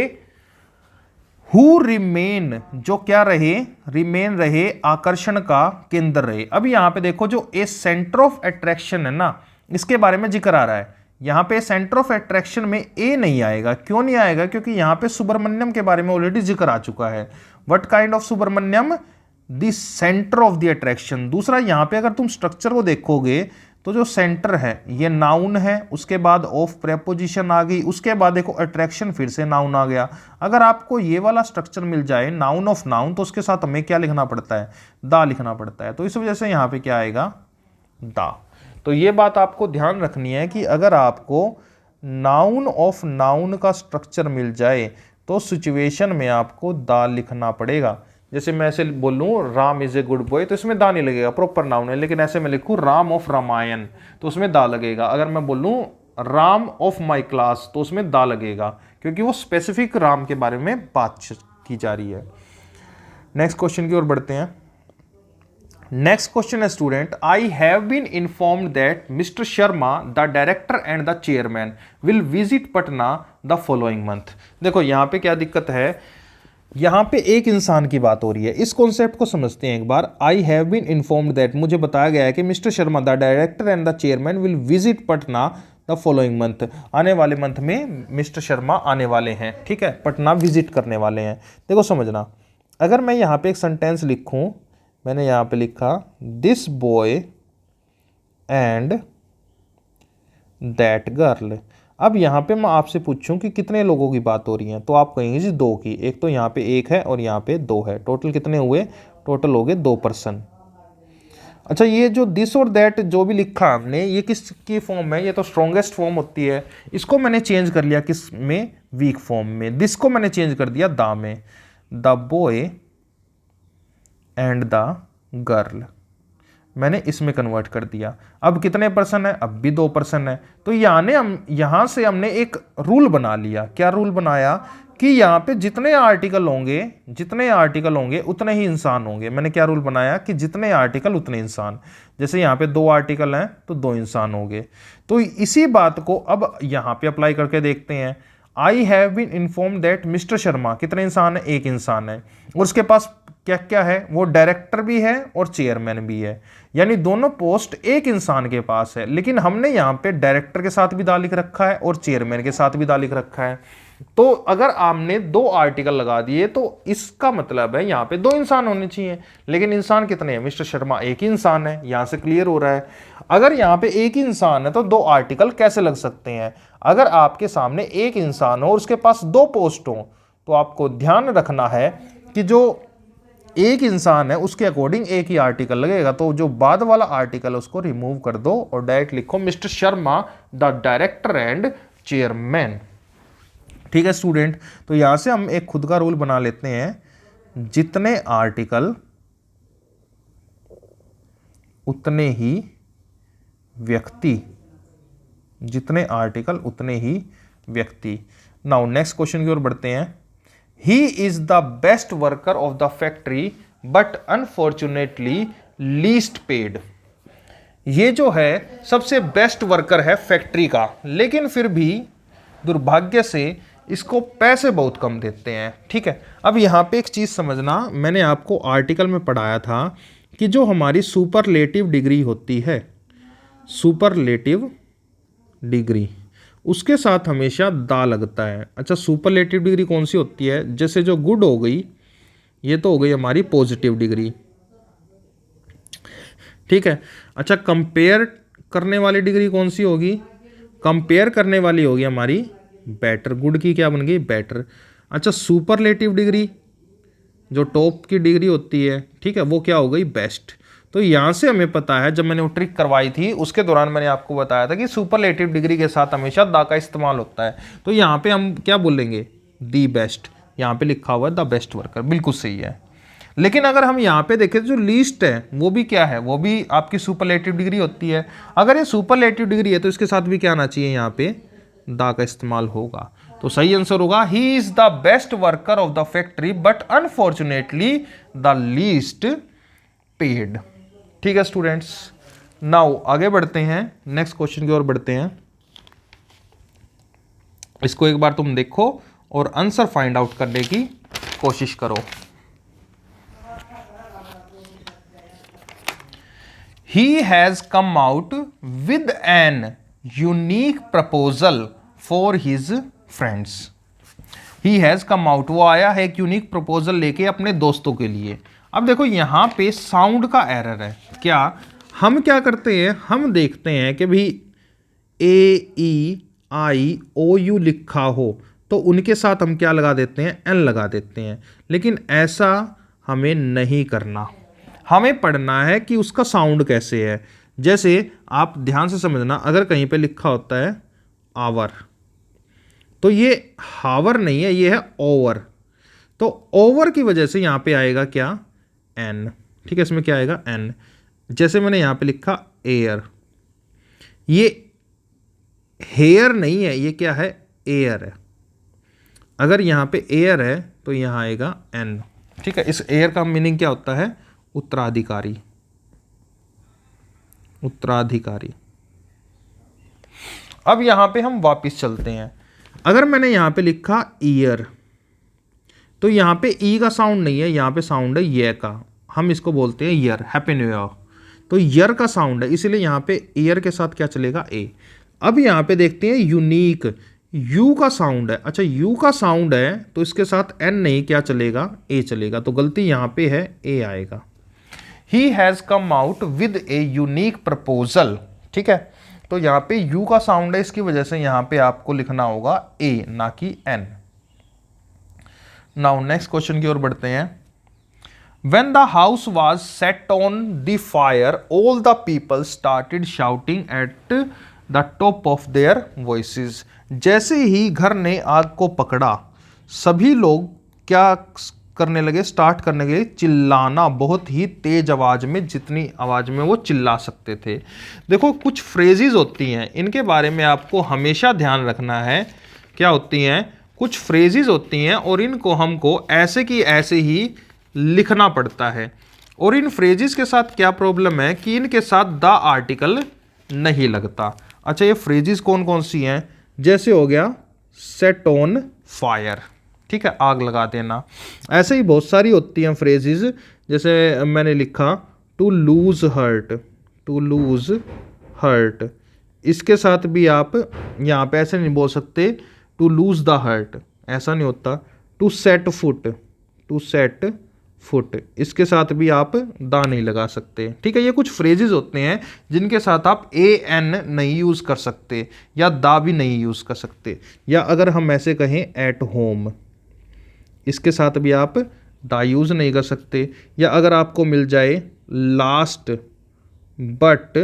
हु रिमेन, जो क्या रहे, रिमेन रहे, आकर्षण का केंद्र रहे। अब यहां पे देखो जो ए सेंटर ऑफ अट्रैक्शन है ना, इसके बारे में जिक्र आ रहा है। यहां पे सेंटर ऑफ अट्रैक्शन में ए नहीं आएगा। क्यों नहीं आएगा? क्योंकि यहां पे सुब्रमण्यम के बारे में ऑलरेडी जिक्र आ चुका है। What kind of Subramaniam, the centre of the attraction. दूसरा यहां पे अगर तुम स्ट्रक्चर को देखोगे तो जो सेंटर है ये नाउन है, उसके बाद ऑफ प्रेपोजिशन आ गई, उसके बाद देखो अट्रैक्शन फिर से नाउन आ गया। अगर आपको ये वाला स्ट्रक्चर मिल जाए नाउन ऑफ नाउन, तो उसके साथ हमें क्या लिखना पड़ता है, दा लिखना पड़ता है। तो इस वजह से यहाँ पे क्या आएगा, दा। तो ये बात आपको ध्यान रखनी है कि अगर आपको नाउन ऑफ नाउन का स्ट्रक्चर मिल जाए तो सिचुएशन में आपको दा लिखना पड़ेगा। जैसे मैं ऐसे बोलूँ Ram is a good boy, तो इसमें दा नहीं लगेगा, प्रॉपर नाउन है। लेकिन ऐसे मैं लिखूँ राम ऑफ रामायण, तो उसमें दा लगेगा। अगर मैं बोलूँ राम ऑफ माई क्लास, तो उसमें दा लगेगा, क्योंकि वो स्पेसिफिक राम के बारे में बात की जा रही है। नेक्स्ट क्वेश्चन की ओर बढ़ते हैं। नेक्स्ट क्वेश्चन है student, I have been informed that mister Sharma the director and the chairman will visit Patna the following month. देखो यहाँ पे क्या दिक्कत है, यहाँ पे एक इंसान की बात हो रही है। इस कॉन्सेप्ट को समझते हैं एक बार। I have been informed that, मुझे बताया गया है कि mister Sharma the director and the chairman will visit Patna the following month. आने वाले मंथ में मिस्टर शर्मा आने वाले हैं, ठीक है, पटना विजिट करने वाले हैं। देखो समझना, अगर मैं यहाँ पे एक सेंटेंस लिखूँ, मैंने यहाँ पे लिखा this boy and that girl. अब यहाँ पे मैं आपसे पूछूं कि कितने लोगों की बात हो रही है, तो आप कहेंगे जी दो की। एक तो यहाँ पे एक है और यहाँ पे दो है, टोटल कितने हुए, टोटल हो गए 2 पर्सन। अच्छा, ये जो दिस और दैट जो भी लिखा हमने, ये किसकी फॉर्म है, ये तो स्ट्रॉन्गेस्ट फॉर्म होती है। इसको मैंने चेंज कर लिया किस में, वीक फॉर्म में। दिस को मैंने चेंज कर दिया दा में, the boy and the girl मैंने इसमें कन्वर्ट कर दिया। अब कितने पर्सन है, अब भी 2 पर्सन है। तो यहां से हमने एक रूल बना लिया। क्या रूल बनाया कि यहाँ पे जितने आर्टिकल होंगे उतने ही इंसान होंगे। मैंने क्या रूल बनाया कि जितने आर्टिकल उतने इंसान। जैसे यहाँ पे 2 आर्टिकल हैं तो 2 इंसान होंगे। तो इसी बात को अब यहाँ पे अप्लाई करके देखते हैं। I have been inform that mister Sharma, कितने इंसान है, 1 इंसान है। और उसके पास क्या क्या है, वो डायरेक्टर भी है और चेयरमैन भी है, यानी दोनों पोस्ट एक इंसान के पास है। लेकिन हमने यहाँ पे डायरेक्टर के साथ भी दा लिख रखा है और चेयरमैन के साथ भी दा लिख रखा है। तो अगर आपने 2 आर्टिकल लगा दिए तो इसका मतलब है यहाँ पे 2 इंसान होने चाहिए। लेकिन इंसान कितने हैं, मिस्टर शर्मा 1 ही इंसान है, यहां से क्लियर हो रहा है। अगर यहाँ पे 1 ही इंसान है तो 2 आर्टिकल कैसे लग सकते हैं। अगर आपके सामने 1 इंसान हो और उसके पास 2 पोस्ट हो, तो आपको ध्यान रखना है कि जो 1 इंसान है उसके अकॉर्डिंग 1 ही आर्टिकल लगेगा। तो जो बाद वाला आर्टिकल है उसको रिमूव कर दो और डायरेक्ट लिखो mister Sharma the director and chairman. ठीक है स्टूडेंट, तो यहां से हम एक खुद का रूल बना लेते हैं, जितने आर्टिकल उतने ही व्यक्ति, जितने आर्टिकल उतने ही व्यक्ति। नाउ नेक्स्ट क्वेश्चन की ओर बढ़ते हैं। He is the best worker of the factory but unfortunately least paid। ये जो है सबसे बेस्ट वर्कर है फैक्ट्री का, लेकिन फिर भी दुर्भाग्य से इसको पैसे बहुत कम देते हैं। ठीक है, अब यहाँ पे एक चीज समझना, मैंने आपको आर्टिकल में पढ़ाया था कि जो हमारी सुपरलेटिव डिग्री होती है, सुपरलेटिव डिग्री, उसके साथ हमेशा दा लगता है। अच्छा, सुपरलेटिव डिग्री कौन सी होती है? जैसे जो गुड हो गई, ये तो हो गई हमारी पॉजिटिव डिग्री, ठीक है। अच्छा, कंपेयर करने वाली डिग्री कौन सी होगी? कंपेयर करने वाली होगी हमारी बेटर। गुड की क्या बन गई? बेटर। अच्छा, सुपरलेटिव डिग्री जो टॉप की डिग्री होती है, ठीक है, वो क्या हो गई? बेस्ट। तो यहाँ से हमें पता है, जब मैंने वो ट्रिक करवाई थी उसके दौरान मैंने आपको बताया था कि सुपरलेटिव डिग्री के साथ हमेशा दा का इस्तेमाल होता है। तो यहाँ पे हम क्या बोलेंगे? The best. यहाँ पे लिखा हुआ है द बेस्ट वर्कर, बिल्कुल सही है। लेकिन अगर हम यहाँ पे देखें तो जो लीस्ट है वो भी क्या है? वो भी आपकी सुपरलेटिव डिग्री होती है। अगर ये सुपरलेटिव डिग्री है तो इसके साथ भी क्या आना चाहिए? यहाँ पे दा का इस्तेमाल होगा। तो सही आंसर होगा he is the best worker of the factory but unfortunately the least paid. ठीक है स्टूडेंट्स, नाउ आगे बढ़ते हैं, नेक्स्ट क्वेश्चन की ओर बढ़ते हैं। इसको एक बार तुम देखो और आंसर फाइंड आउट करने की कोशिश करो। He has come out with an unique proposal for his friends. He has come out, वो आया है एक यूनिक प्रपोजल लेके अपने दोस्तों के लिए। अब देखो यहाँ पे साउंड का एरर है। क्या हम क्या करते हैं? हम देखते हैं कि भाई AEIOU लिखा हो तो उनके साथ हम क्या लगा देते हैं? N लगा देते हैं। लेकिन ऐसा हमें नहीं करना, हमें पढ़ना है कि उसका साउंड कैसे है। जैसे आप ध्यान से समझना, अगर कहीं पे लिखा होता है आवर तो ये हावर नहीं है, ये है ओवर। तो ओवर की वजह से यहां पे आएगा क्या? एन। ठीक है, इसमें क्या आएगा? एन। जैसे मैंने यहां पे लिखा एयर, ये हेयर नहीं है, ये क्या है? एयर है। अगर यहां पे एयर है तो यहां आएगा एन। ठीक है, इस एयर का मीनिंग क्या होता है? उत्तराधिकारी, उत्तराधिकारी। अब यहां पे हम वापस चलते हैं। अगर मैंने यहां पे लिखा ईयर तो यहां पे ई का साउंड नहीं है, यहां पे साउंड है ये का, हम इसको बोलते हैं ईयर। हैप्पी न्यू ईयर, तो ईयर का साउंड है, इसलिए यहां पे ईयर के साथ क्या चलेगा? ए। अब यहां पे देखते हैं यूनिक, यू का साउंड है। अच्छा, यू का साउंड है तो इसके साथ एन नहीं, क्या चलेगा? ए चलेगा। तो गलती यहां पे है, ए आएगा। He has come out with a unique proposal। ठीक है, तो यहां पे U का साउंड है, इसकी वजह से यहां पे आपको लिखना होगा A ना कि N। नाउ नेक्स्ट क्वेश्चन की ओर बढ़ते हैं। When the house was set on the fire, all the people started shouting at the top of their voices। जैसे ही घर ने आग को पकड़ा, सभी लोग क्या करने लगे? स्टार्ट करने लगे चिल्लाना, बहुत ही तेज आवाज में, जितनी आवाज में वो चिल्ला सकते थे। देखो, कुछ फ्रेजेस होती हैं, इनके बारे में आपको हमेशा ध्यान रखना है। क्या होती हैं? कुछ फ्रेजेस होती हैं और इनको हमको ऐसे की ऐसे ही लिखना पड़ता है। और इन फ्रेजेस के साथ क्या प्रॉब्लम है कि इनके साथ द आर्टिकल नहीं लगता। अच्छा, ये फ्रेजेस कौन कौन सी हैं? जैसे हो गया सेट ऑन फायर, ठीक है, आग लगा देना। ऐसे ही बहुत सारी होती हैं फ्रेजेस, जैसे मैंने लिखा to lose heart, to lose heart. इसके साथ भी आप यहाँ पे ऐसे नहीं बोल सकते टू लूज द हर्ट, ऐसा नहीं होता। To set foot, to set foot, इसके साथ भी आप दा नहीं लगा सकते। ठीक है, ये कुछ फ्रेजेस होते हैं जिनके साथ आप ए एन नहीं यूज़ कर सकते या दा भी नहीं यूज़ कर सकते। या अगर हम ऐसे कहें एट होम, इसके साथ भी आप दा यूज़ नहीं कर सकते। या अगर आपको मिल जाए last but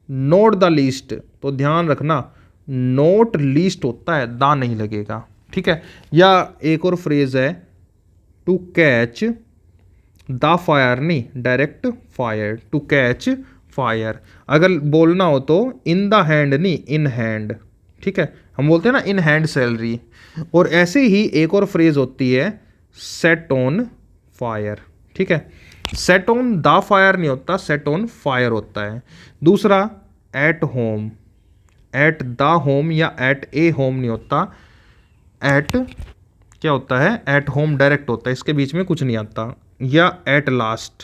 note the least, तो ध्यान रखना नोट लीस्ट होता है, दा नहीं लगेगा। ठीक है, या एक और फ्रेज है टू कैच द फायर, नहीं direct fire, to catch fire. अगर बोलना हो तो इन द हैंड, नहीं इन हैंड। ठीक है, हम बोलते हैं ना इन हैंड सैलरी। और ऐसे ही एक और फ्रेज होती है सेट ऑन फायर। ठीक है, सेट ऑन द फायर नहीं होता, सेट ऑन फायर होता है। दूसरा eight home, at the home या एट ए होम नहीं होता, एट क्या होता है? एट होम डायरेक्ट होता है, इसके बीच में कुछ नहीं आता। या एट लास्ट,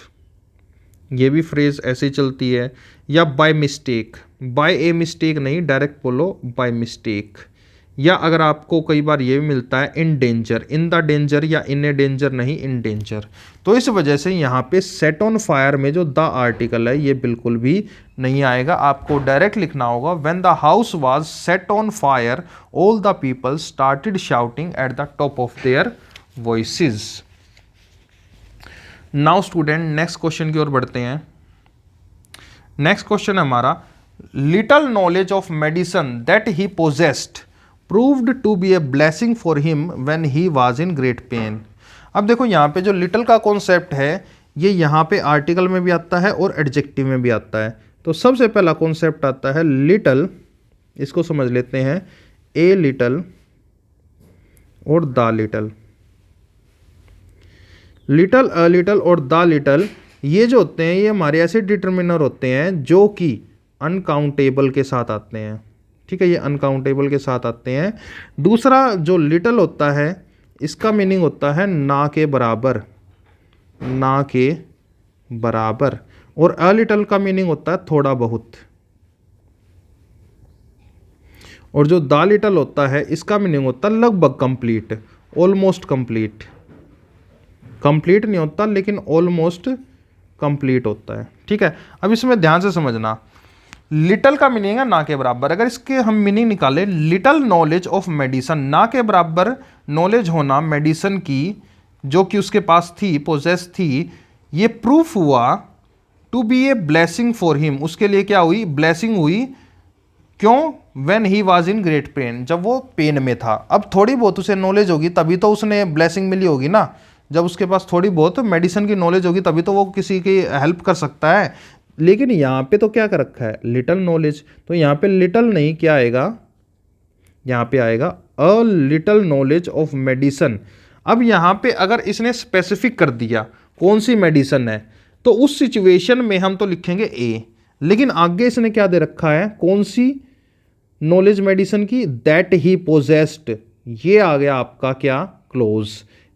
ये भी फ्रेज ऐसे ही चलती है। या by mistake, by a mistake नहीं, डायरेक्ट बोलो बाय मिस्टेक। या अगर आपको कई बार ये भी मिलता है in danger, in the danger या इन ए डेंजर नहीं, इन डेंजर। तो इस वजह से यहाँ पे सेट ऑन फायर में जो द आर्टिकल है ये बिल्कुल भी नहीं आएगा, आपको डायरेक्ट लिखना होगा when the house was set on fire all the people started shouting at the top of their voices. Now student next question की ओर बढ़ते हैं। नेक्स्ट क्वेश्चन है हमारा, little knowledge of medicine that he possessed proved to be a blessing for him when he was in great pain. अब देखो यहाँ पे जो लिटल का कॉन्सेप्ट है ये यहाँ पे आर्टिकल में भी आता है और एडजेक्टिव में भी आता है। तो सबसे पहला कॉन्सेप्ट आता है लिटल, इसको समझ लेते हैं, ए लिटल और the little. Little, a little और द लिटल ये जो होते हैं ये हमारे ऐसे डिटर्मिनर होते हैं जो कि अनकाउंटेबल के साथ आते हैं। ठीक है, ये अनकाउंटेबल के साथ आते हैं। दूसरा जो लिटल होता है इसका मीनिंग होता है ना के बराबर, ना के बराबर। और अ लिटल का मीनिंग होता है थोड़ा बहुत। और जो द लिटल होता है इसका मीनिंग होता है लगभग कंप्लीट, ऑलमोस्ट कंप्लीट। कंप्लीट नहीं होता लेकिन ऑलमोस्ट कंप्लीट होता है। ठीक है, अब इसमें ध्यान से समझना, लिटल का मीनिंग है ना के बराबर। अगर इसके हम मीनिंग निकालें, लिटल नॉलेज ऑफ मेडिसिन, ना के बराबर नॉलेज होना मेडिसिन की जो कि उसके पास थी, पोजेस थी, ये प्रूफ हुआ to be a blessing for him, उसके लिए क्या हुई, ब्लेसिंग हुई। क्यों, when he was in great pain, जब वो पेन में था। अब थोड़ी बहुत उसे नॉलेज होगी तभी तो उसने ब्लेसिंग मिली होगी ना। जब उसके पास थोड़ी बहुत मेडिसिन की नॉलेज होगी तभी तो वो किसी की हेल्प कर सकता है। लेकिन यहाँ पे तो क्या कर रखा है, लिटल नॉलेज। तो यहाँ पे लिटल नहीं, क्या आएगा, यहाँ पे आएगा a little knowledge of medicine. अब यहाँ पे अगर इसने स्पेसिफिक कर दिया कौन सी मेडिसिन है तो उस सिचुएशन में हम तो लिखेंगे ए, लेकिन आगे इसने क्या दे रखा है, कौन सी नॉलेज मेडिसिन की, दैट ही पोजेस्ड। ये आ गया आपका क्या, क्लोज।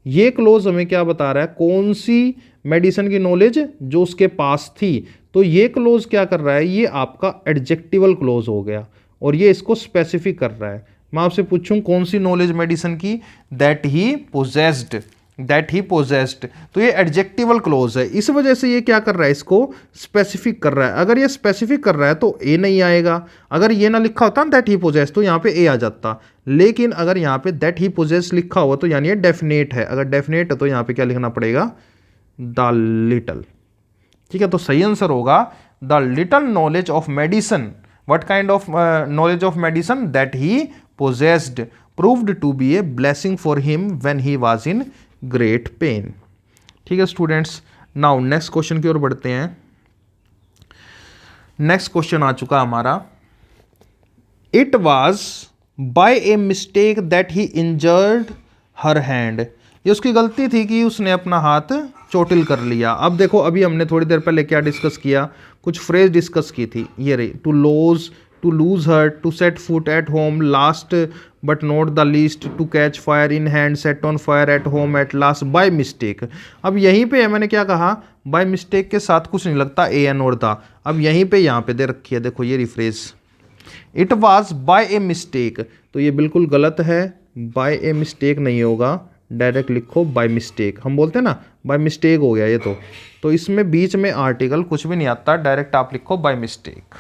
ये क्लोज हमें क्या बता रहा है, कौन सी मेडिसिन की नॉलेज जो उसके पास थी। तो ये क्लोज क्या कर रहा है, ये आपका एडजेक्टिवल क्लोज हो गया और ये इसको स्पेसिफिक कर रहा है। मैं आपसे पूछूं कौन सी नॉलेज मेडिसिन की, that he possessed, that he possessed, तो ये एडजेक्टिवल क्लोज है। इस वजह से ये क्या कर रहा है, इसको स्पेसिफिक कर रहा है। अगर ये स्पेसिफिक कर रहा है तो ए नहीं आएगा। अगर ये ना लिखा होता दैट ही पोजेस्ड तो यहाँ पे ए आ जाता। लेकिन अगर यहाँ पे दैट ही पोजेस्ड लिखा हुआ तो यानी ये डेफिनेट है। अगर डेफिनेट है तो यहाँ पे क्या लिखना पड़ेगा, द लिटल। ठीक है, तो सही आंसर होगा the little knowledge of medicine. What kind of knowledge of medicine, that he possessed proved to be a blessing for him when he was in great pain. ठीक है स्टूडेंट्स, नाउ नेक्स्ट क्वेश्चन की ओर बढ़ते हैं। Next question आ चुका हमारा, it was by a mistake that he injured her hand. ये उसकी गलती थी कि उसने अपना हाथ चोटिल कर लिया। अब देखो अभी हमने थोड़ी देर पहले क्या डिस्कस किया, कुछ फ्रेज डिस्कस की थी, ये रही, to lose heart, to set foot at home, last but not the least, to catch fire in hand, set on fire at home, at last, by mistake. अब यहीं पे मैंने क्या कहा, बाय मिस्टेक के साथ कुछ नहीं लगता, ए एन और द। अब यहीं पे यहाँ पे दे रखी है, देखो ये rephrase, it was by a mistake, तो ये बिल्कुल गलत है, बाय ए मिस्टेक नहीं होगा, डायरेक्ट लिखो बाय मिस्टेक। हम बोलते हैं ना बाय मिस्टेक हो गया ये, तो इसमें बीच में आर्टिकल कुछ भी नहीं आता, डायरेक्ट आप लिखो by mistake.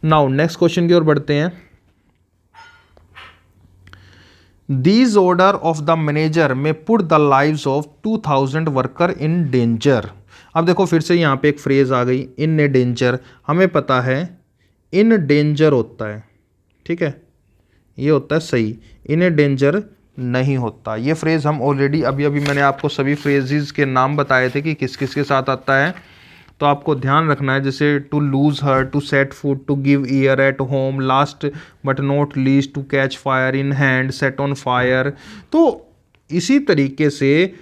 Now next question की ओर बढ़ते हैं। These order of the manager may put the lives of 2000 worker in danger. अब देखो फिर से यहाँ पे एक फ्रेज आ गई, इन ए डेंजर। हमें पता है इन डेंजर होता है, ठीक है, ये होता है सही, इन ए डेंजर नहीं होता। ये फ्रेज हम ऑलरेडी अभी मैंने आपको सभी फ्रेजेस के नाम बताए थे कि किस किस के साथ आता है, तो आपको ध्यान रखना है। जैसे to lose heart, to set foot, to give ear at home, last but not least, to catch fire in hand, set on fire. तो इसी तरीके से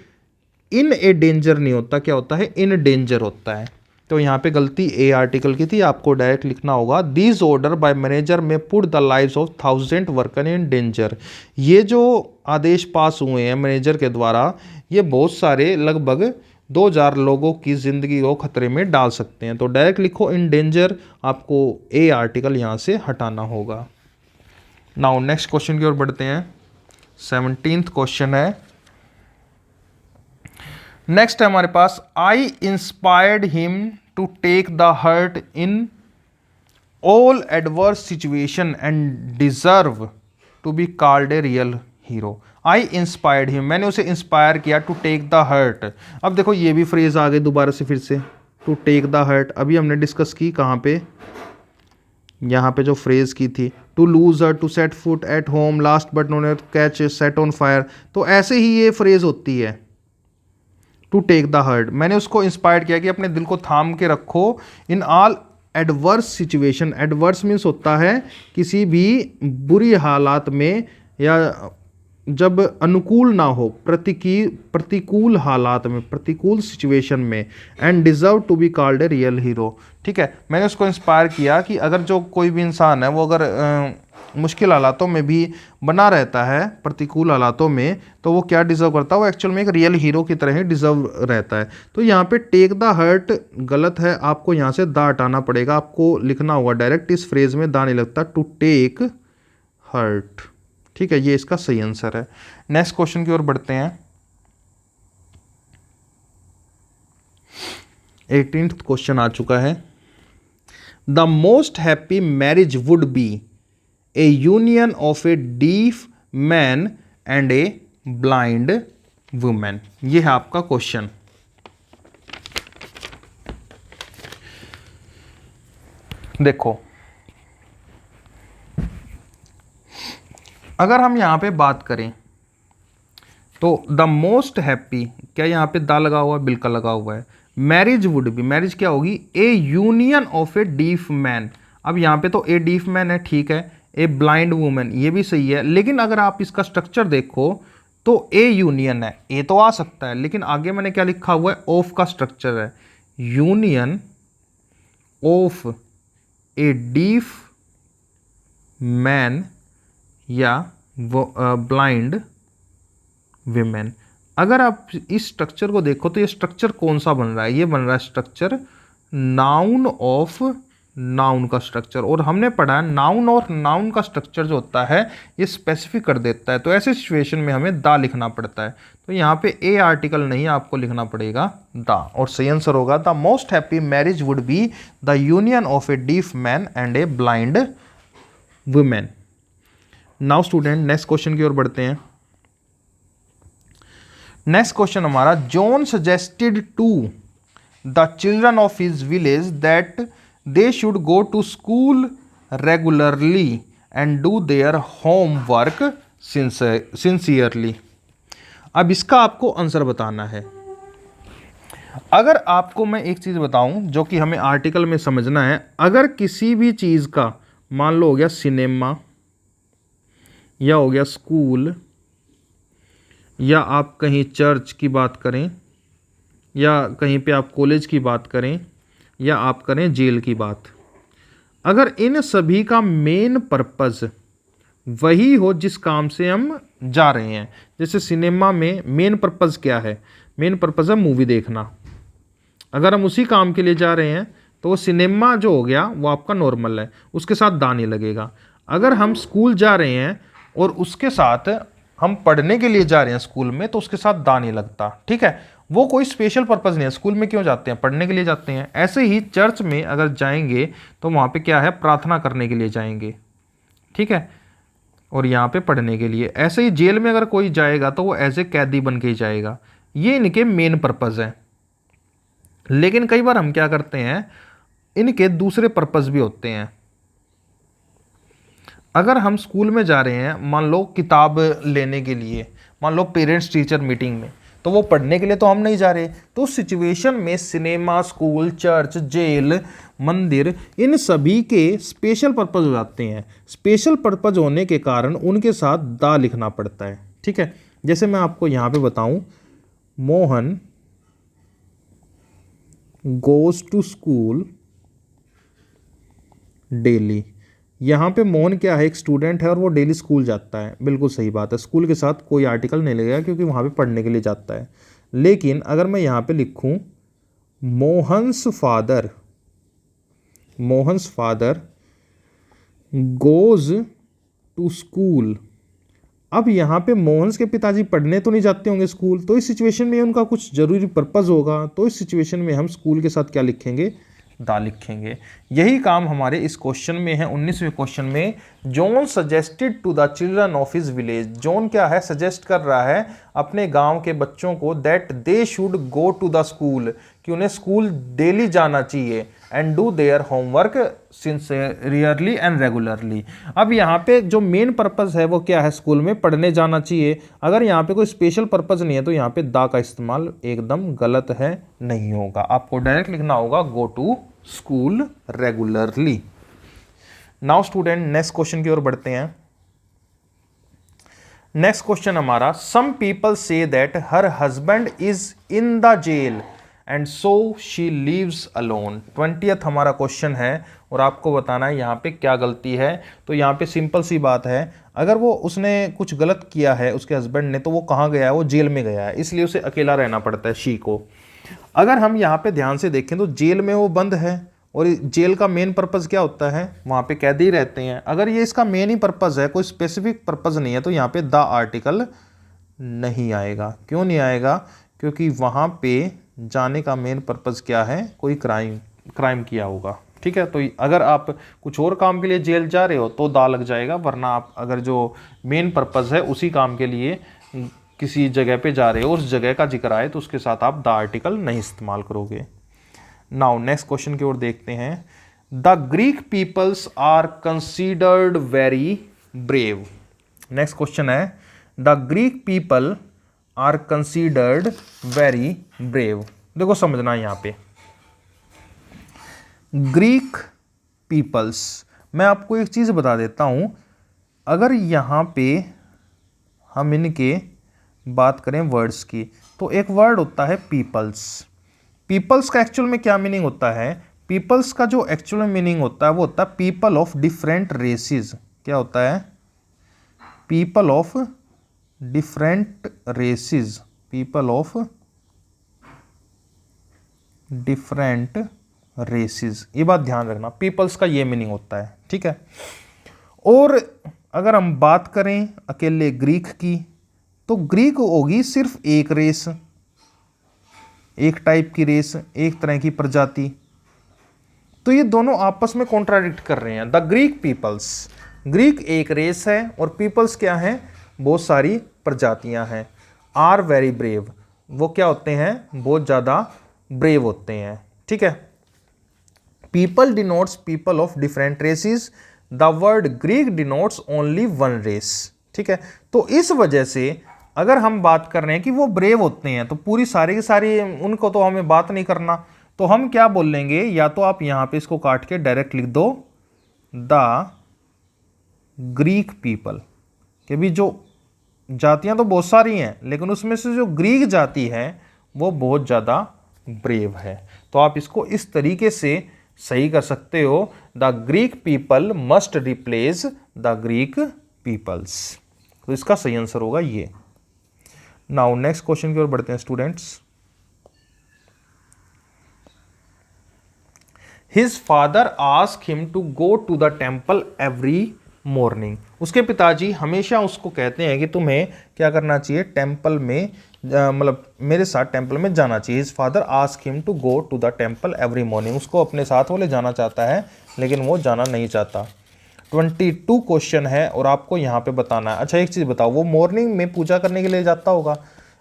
इन ए डेंजर नहीं होता, क्या होता है, इन डेंजर होता है। तो यहाँ पे गलती ए आर्टिकल की थी, आपको डायरेक्ट लिखना होगा दिस ऑर्डर बाय मैनेजर में put the lives of 1000 worker in danger. ये जो आदेश पास हुए हैं मैनेजर के द्वारा, ये बहुत सारे लगभग 2000 लोगों की ज़िंदगी को खतरे में डाल सकते हैं। तो डायरेक्ट लिखो इन डेंजर, आपको ए आर्टिकल यहाँ से हटाना होगा। नाउ नेक्स्ट क्वेश्चन की ओर बढ़ते हैं। 17th क्वेश्चन है, नेक्स्ट है हमारे पास, I inspired him to take the heart in all adverse situation and deserve to be called a real hero. I inspired him, मैंने उसे इंस्पायर किया टू टेक द हर्ट। अब देखो ये भी फ्रेज आ गई दोबारा से फिर से, टू टेक द हर्ट। अभी हमने डिस्कस की कहाँ पे, यहाँ पे जो फ्रेज की थी, to lose heart, to set foot at home, last but not catch, set on fire. तो ऐसे ही ये फ्रेज होती है, टू टेक द हर्ट। मैंने उसको इंस्पायर किया कि अपने दिल को थाम के रखो इन all adverse situation. Adverse means होता है किसी भी बुरी हालात में, या जब अनुकूल ना हो, प्रतिकूल हालात में, प्रतिकूल सिचुएशन में। And deserve to be called a real hero. ठीक है, मैंने उसको इंस्पायर किया कि अगर जो कोई भी इंसान है वो अगर मुश्किल हालातों में भी बना रहता है, प्रतिकूल हालातों में, तो वो क्या डिजर्व करता है, वो एक्चुअल में एक रियल हीरो की तरह ही डिजर्व रहता है। तो यहाँ पे टेक द हर्ट गलत है, आपको यहाँ से दा हटाना पड़ेगा। आपको लिखना होगा डायरेक्ट इस फ्रेज में दा नहीं लगता, टू टेक हर्ट। ठीक है, ये इसका सही आंसर है। नेक्स्ट क्वेश्चन की ओर बढ़ते हैं। 18th क्वेश्चन आ चुका है, the most happy marriage would B A union of a deaf man and a blind women. ये है आपका क्वेश्चन। देखो, अगर हम यहां पे बात करें तो द मोस्ट हैप्पी, क्या यहां पे दा लगा हुआ है, बिल्कुल लगा हुआ है। मैरिज वुड बी, मैरिज क्या होगी, A union of a deaf man. अब यहां पे तो ए डीफ मैन है, ठीक है, ए ब्लाइंड वुमेन, ये भी सही है। लेकिन अगर आप इसका स्ट्रक्चर देखो तो ए यूनियन है, ए तो आ सकता है, लेकिन आगे मैंने क्या लिखा हुआ है, ऑफ का स्ट्रक्चर है, union of a deaf man या ब्लाइंड विमेन। अगर आप इस स्ट्रक्चर को देखो तो ये स्ट्रक्चर कौन सा बन रहा है, ये बन रहा है स्ट्रक्चर नाउन ऑफ नाउन का स्ट्रक्चर। और हमने पढ़ा है नाउन और नाउन का स्ट्रक्चर जो होता है ये स्पेसिफिक कर देता है। तो ऐसे सिचुएशन में हमें दा लिखना पड़ता है। तो यहाँ पे ए आर्टिकल नहीं, आपको लिखना पड़ेगा दा, और सही आंसर होगा the most happy marriage would be the union of a deaf man and a blind women. Now student next question की ओर बढ़ते हैं। नेक्स्ट क्वेश्चन हमारा, John suggested to the children of his village that they should go to school regularly and do their homework sincerely. अब इसका आपको answer बताना है। अगर आपको मैं एक चीज बताऊं जो कि हमें आर्टिकल में समझना है, अगर किसी भी चीज का, मान लो हो गया सिनेमा, या हो गया स्कूल, या आप कहीं चर्च की बात करें, या कहीं पे आप कॉलेज की बात करें, या आप करें जेल की बात, अगर इन सभी का मेन पर्पस वही हो जिस काम से हम जा रहे हैं, जैसे सिनेमा में मेन पर्पस क्या है, मेन पर्पस है मूवी देखना, अगर हम उसी काम के लिए जा रहे हैं तो वो सिनेमा जो हो गया वो आपका नॉर्मल है, उसके साथ दा नहीं लगेगा। अगर हम स्कूल जा रहे हैं और उसके साथ हम पढ़ने के लिए जा रहे हैं स्कूल में, तो उसके साथ दा नहीं लगता। ठीक है, वो कोई स्पेशल पर्पस नहीं है। स्कूल में क्यों जाते हैं, पढ़ने के लिए जाते हैं। ऐसे ही चर्च में अगर जाएंगे तो वहाँ पे क्या है, प्रार्थना करने के लिए जाएंगे, ठीक है, और यहाँ पे पढ़ने के लिए। ऐसे ही जेल में अगर कोई जाएगा तो वो एज ए कैदी बन के ही जाएगा। ये इनके मेन पर्पस है। लेकिन कई बार हम क्या करते हैं, इनके दूसरे पर्पस भी होते हैं। अगर हम स्कूल में जा रहे हैं, मान लो किताब लेने के लिए, मान लो पेरेंट्स टीचर मीटिंग में, तो वो पढ़ने के लिए तो हम नहीं जा रहे। तो उस सिचुएशन में सिनेमा, स्कूल, चर्च, जेल, मंदिर, इन सभी के स्पेशल पर्पस हो जाते हैं। स्पेशल पर्पस होने के कारण उनके साथ दा लिखना पड़ता है। ठीक है, जैसे मैं आपको यहाँ पे बताऊं, Mohan goes to school daily. यहाँ पे मोहन क्या है, एक स्टूडेंट है और वो डेली स्कूल जाता है। बिल्कुल सही बात है, स्कूल के साथ कोई आर्टिकल नहीं लगेगा क्योंकि वहाँ पे पढ़ने के लिए जाता है। लेकिन अगर मैं यहाँ पे लिखूँ Mohan's father goes to school. अब यहाँ पे मोहन्स के पिताजी पढ़ने तो नहीं जाते होंगे स्कूल, तो इस सिचुएशन में उनका कुछ जरूरी पर्पस होगा, तो इस सिचुएशन में हम स्कूल के साथ क्या लिखेंगे, दा लिखेंगे। यही काम हमारे इस क्वेश्चन में है, 19वें क्वेश्चन में। John suggested to the children of his village. John क्या है, सजेस्ट कर रहा है अपने गांव के बच्चों को that they should go to the school, कि उन्हें स्कूल डेली जाना चाहिए, and do their homework sincerely and regularly. अब यहाँ पे जो मेन पर्पस है वो क्या है, स्कूल में पढ़ने जाना चाहिए। अगर यहाँ पे कोई स्पेशल पर्पस नहीं है तो यहाँ पे दा का इस्तेमाल एकदम गलत है, नहीं होगा। आपको डायरेक्ट लिखना होगा go to school regularly. Now student next question की ओर बढ़ते हैं। नेक्स्ट क्वेश्चन हमारा, some people say that her husband is in the jail and so she lives alone. 20th हमारा क्वेश्चन है और आपको बताना है यहाँ पे क्या गलती है। तो यहाँ पे सिंपल सी बात है, अगर वो उसने कुछ गलत किया है उसके हस्बैंड ने, तो वो कहाँ गया है, वो जेल में गया है, इसलिए उसे अकेला रहना पड़ता है शी को। अगर हम यहाँ पे ध्यान से देखें तो जेल में वो बंद है, और जेल का मेन पर्पज़ क्या होता है, वहाँ पे कैदी रहते हैं। अगर ये इसका मेन ही पर्पज़ है, कोई स्पेसिफिक पर्पज़ नहीं है, तो यहाँ पे द आर्टिकल नहीं आएगा। क्यों नहीं आएगा, क्योंकि वहाँ पे जाने का मेन पर्पज़ क्या है, कोई क्राइम किया होगा। ठीक है, तो अगर आप कुछ और काम के लिए जेल जा रहे हो तो दा लग जाएगा, वरना आप अगर जो मेन पर्पज़ है उसी काम के लिए किसी जगह पे जा रहे हो, उस जगह का जिक्र आए तो उसके साथ आप द आर्टिकल नहीं इस्तेमाल करोगे। नाउ नेक्स्ट क्वेश्चन की ओर देखते हैं। The Greek peoples are considered very brave. Next question है, the Greek people are considered very brave. देखो समझना यहाँ पे, ग्रीक पीपल्स, मैं आपको एक चीज बता देता हूं, अगर यहाँ पे हम इनके बात करें वर्ड्स की, तो एक वर्ड होता है पीपल्स। पीपल्स का एक्चुअल में क्या मीनिंग होता है, पीपल्स का जो एक्चुअल मीनिंग होता है वो होता है पीपल ऑफ डिफरेंट रेसेस। क्या होता है, people of different races, people of different races, ये बात ध्यान रखना, पीपल्स का ये मीनिंग होता है। ठीक है, और अगर हम बात करें अकेले ग्रीक की, तो ग्रीक होगी सिर्फ एक रेस, एक टाइप की रेस, एक तरह की प्रजाति। तो ये दोनों आपस में कॉन्ट्राडिक्ट कर रहे हैं। द ग्रीक पीपल्स, ग्रीक एक रेस है और पीपल्स क्या है, बहुत सारी प्रजातियां हैं। आर वेरी ब्रेव, वो क्या होते हैं, बहुत ज़्यादा ब्रेव होते हैं। ठीक है, people denotes people of different races, the word Greek denotes only one race. ठीक है, तो इस वजह से अगर हम बात कर रहे हैं कि वो ब्रेव होते हैं, तो पूरी सारी की सारी उनको तो हमें बात नहीं करना, तो हम क्या बोल लेंगे, या तो आप यहां पे इसको काट के डायरेक्ट लिख दो द ग्रीक पीपल, कि भी जो जातियां तो बहुत सारी हैं लेकिन उसमें से जो ग्रीक जाति है वो बहुत ज़्यादा ब्रेव है। तो आप इसको इस तरीके से सही कर सकते हो, the Greek people must replace the Greek peoples. तो इसका सही आंसर होगा ये। नाउ नेक्स्ट क्वेश्चन की ओर बढ़ते हैं students. His father ask him to go to the temple every morning. उसके पिताजी हमेशा उसको कहते हैं कि तुम्हें क्या करना चाहिए, टेम्पल में मतलब मेरे साथ टेम्पल में जाना चाहिए। His father ask him to go to the temple every morning, उसको अपने साथ वो ले जाना चाहता है लेकिन वो जाना नहीं चाहता। 22 क्वेश्चन है और आपको यहाँ पे बताना है। अच्छा एक चीज़ बताओ, वो मॉर्निंग में पूजा करने के लिए जाता होगा,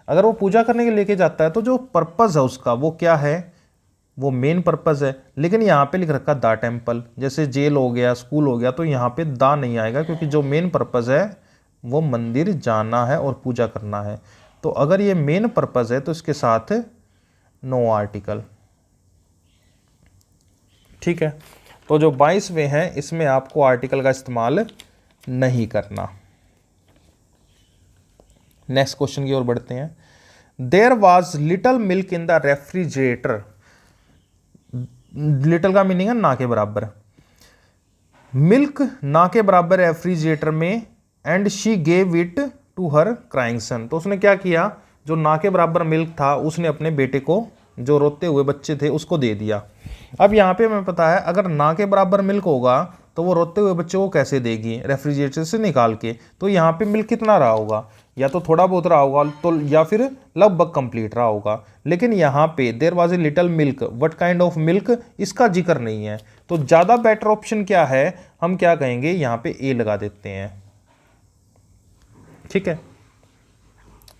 अगर वो पूजा करने के लिए लेके जाता है तो जो पर्पज़ है उसका वो क्या है, वो मेन पर्पज़ है। लेकिन यहाँ पे लिख रखा द टेम्पल, जैसे जेल हो गया, स्कूल हो गया, तो यहाँ पे दा नहीं आएगा क्योंकि जो मेन पर्पज़ है वो मंदिर जाना है और पूजा करना है। तो अगर ये मेन पर्पज़ है तो इसके साथ नो आर्टिकल। ठीक है, तो जो 22वें हैं इसमें आपको आर्टिकल का इस्तेमाल नहीं करना। नेक्स्ट क्वेश्चन की ओर बढ़ते हैं। There was little milk in the refrigerator. Little का मीनिंग है ना के बराबर, मिल्क ना के बराबर रेफ्रिजरेटर में, and she gave it to her crying son. तो उसने क्या किया, जो ना के बराबर मिल्क था उसने अपने बेटे को, जो रोते हुए बच्चे थे, उसको दे दिया। अब यहाँ पे हमें पता है अगर ना के बराबर मिल्क होगा तो वो रोते हुए बच्चे को कैसे देगी, रेफ्रिजरेटर से निकाल के। तो यहाँ पे मिल्क कितना रहा होगा, या तो थोड़ा बहुत रहा होगा तो, या फिर लगभग कंप्लीट रहा होगा। लेकिन यहाँ पे there was a little milk, what kind of milk, इसका जिक्र नहीं है। तो ज़्यादा बेटर ऑप्शन क्या है, हम क्या कहेंगे, यहाँ पे ए लगा देते हैं। ठीक है।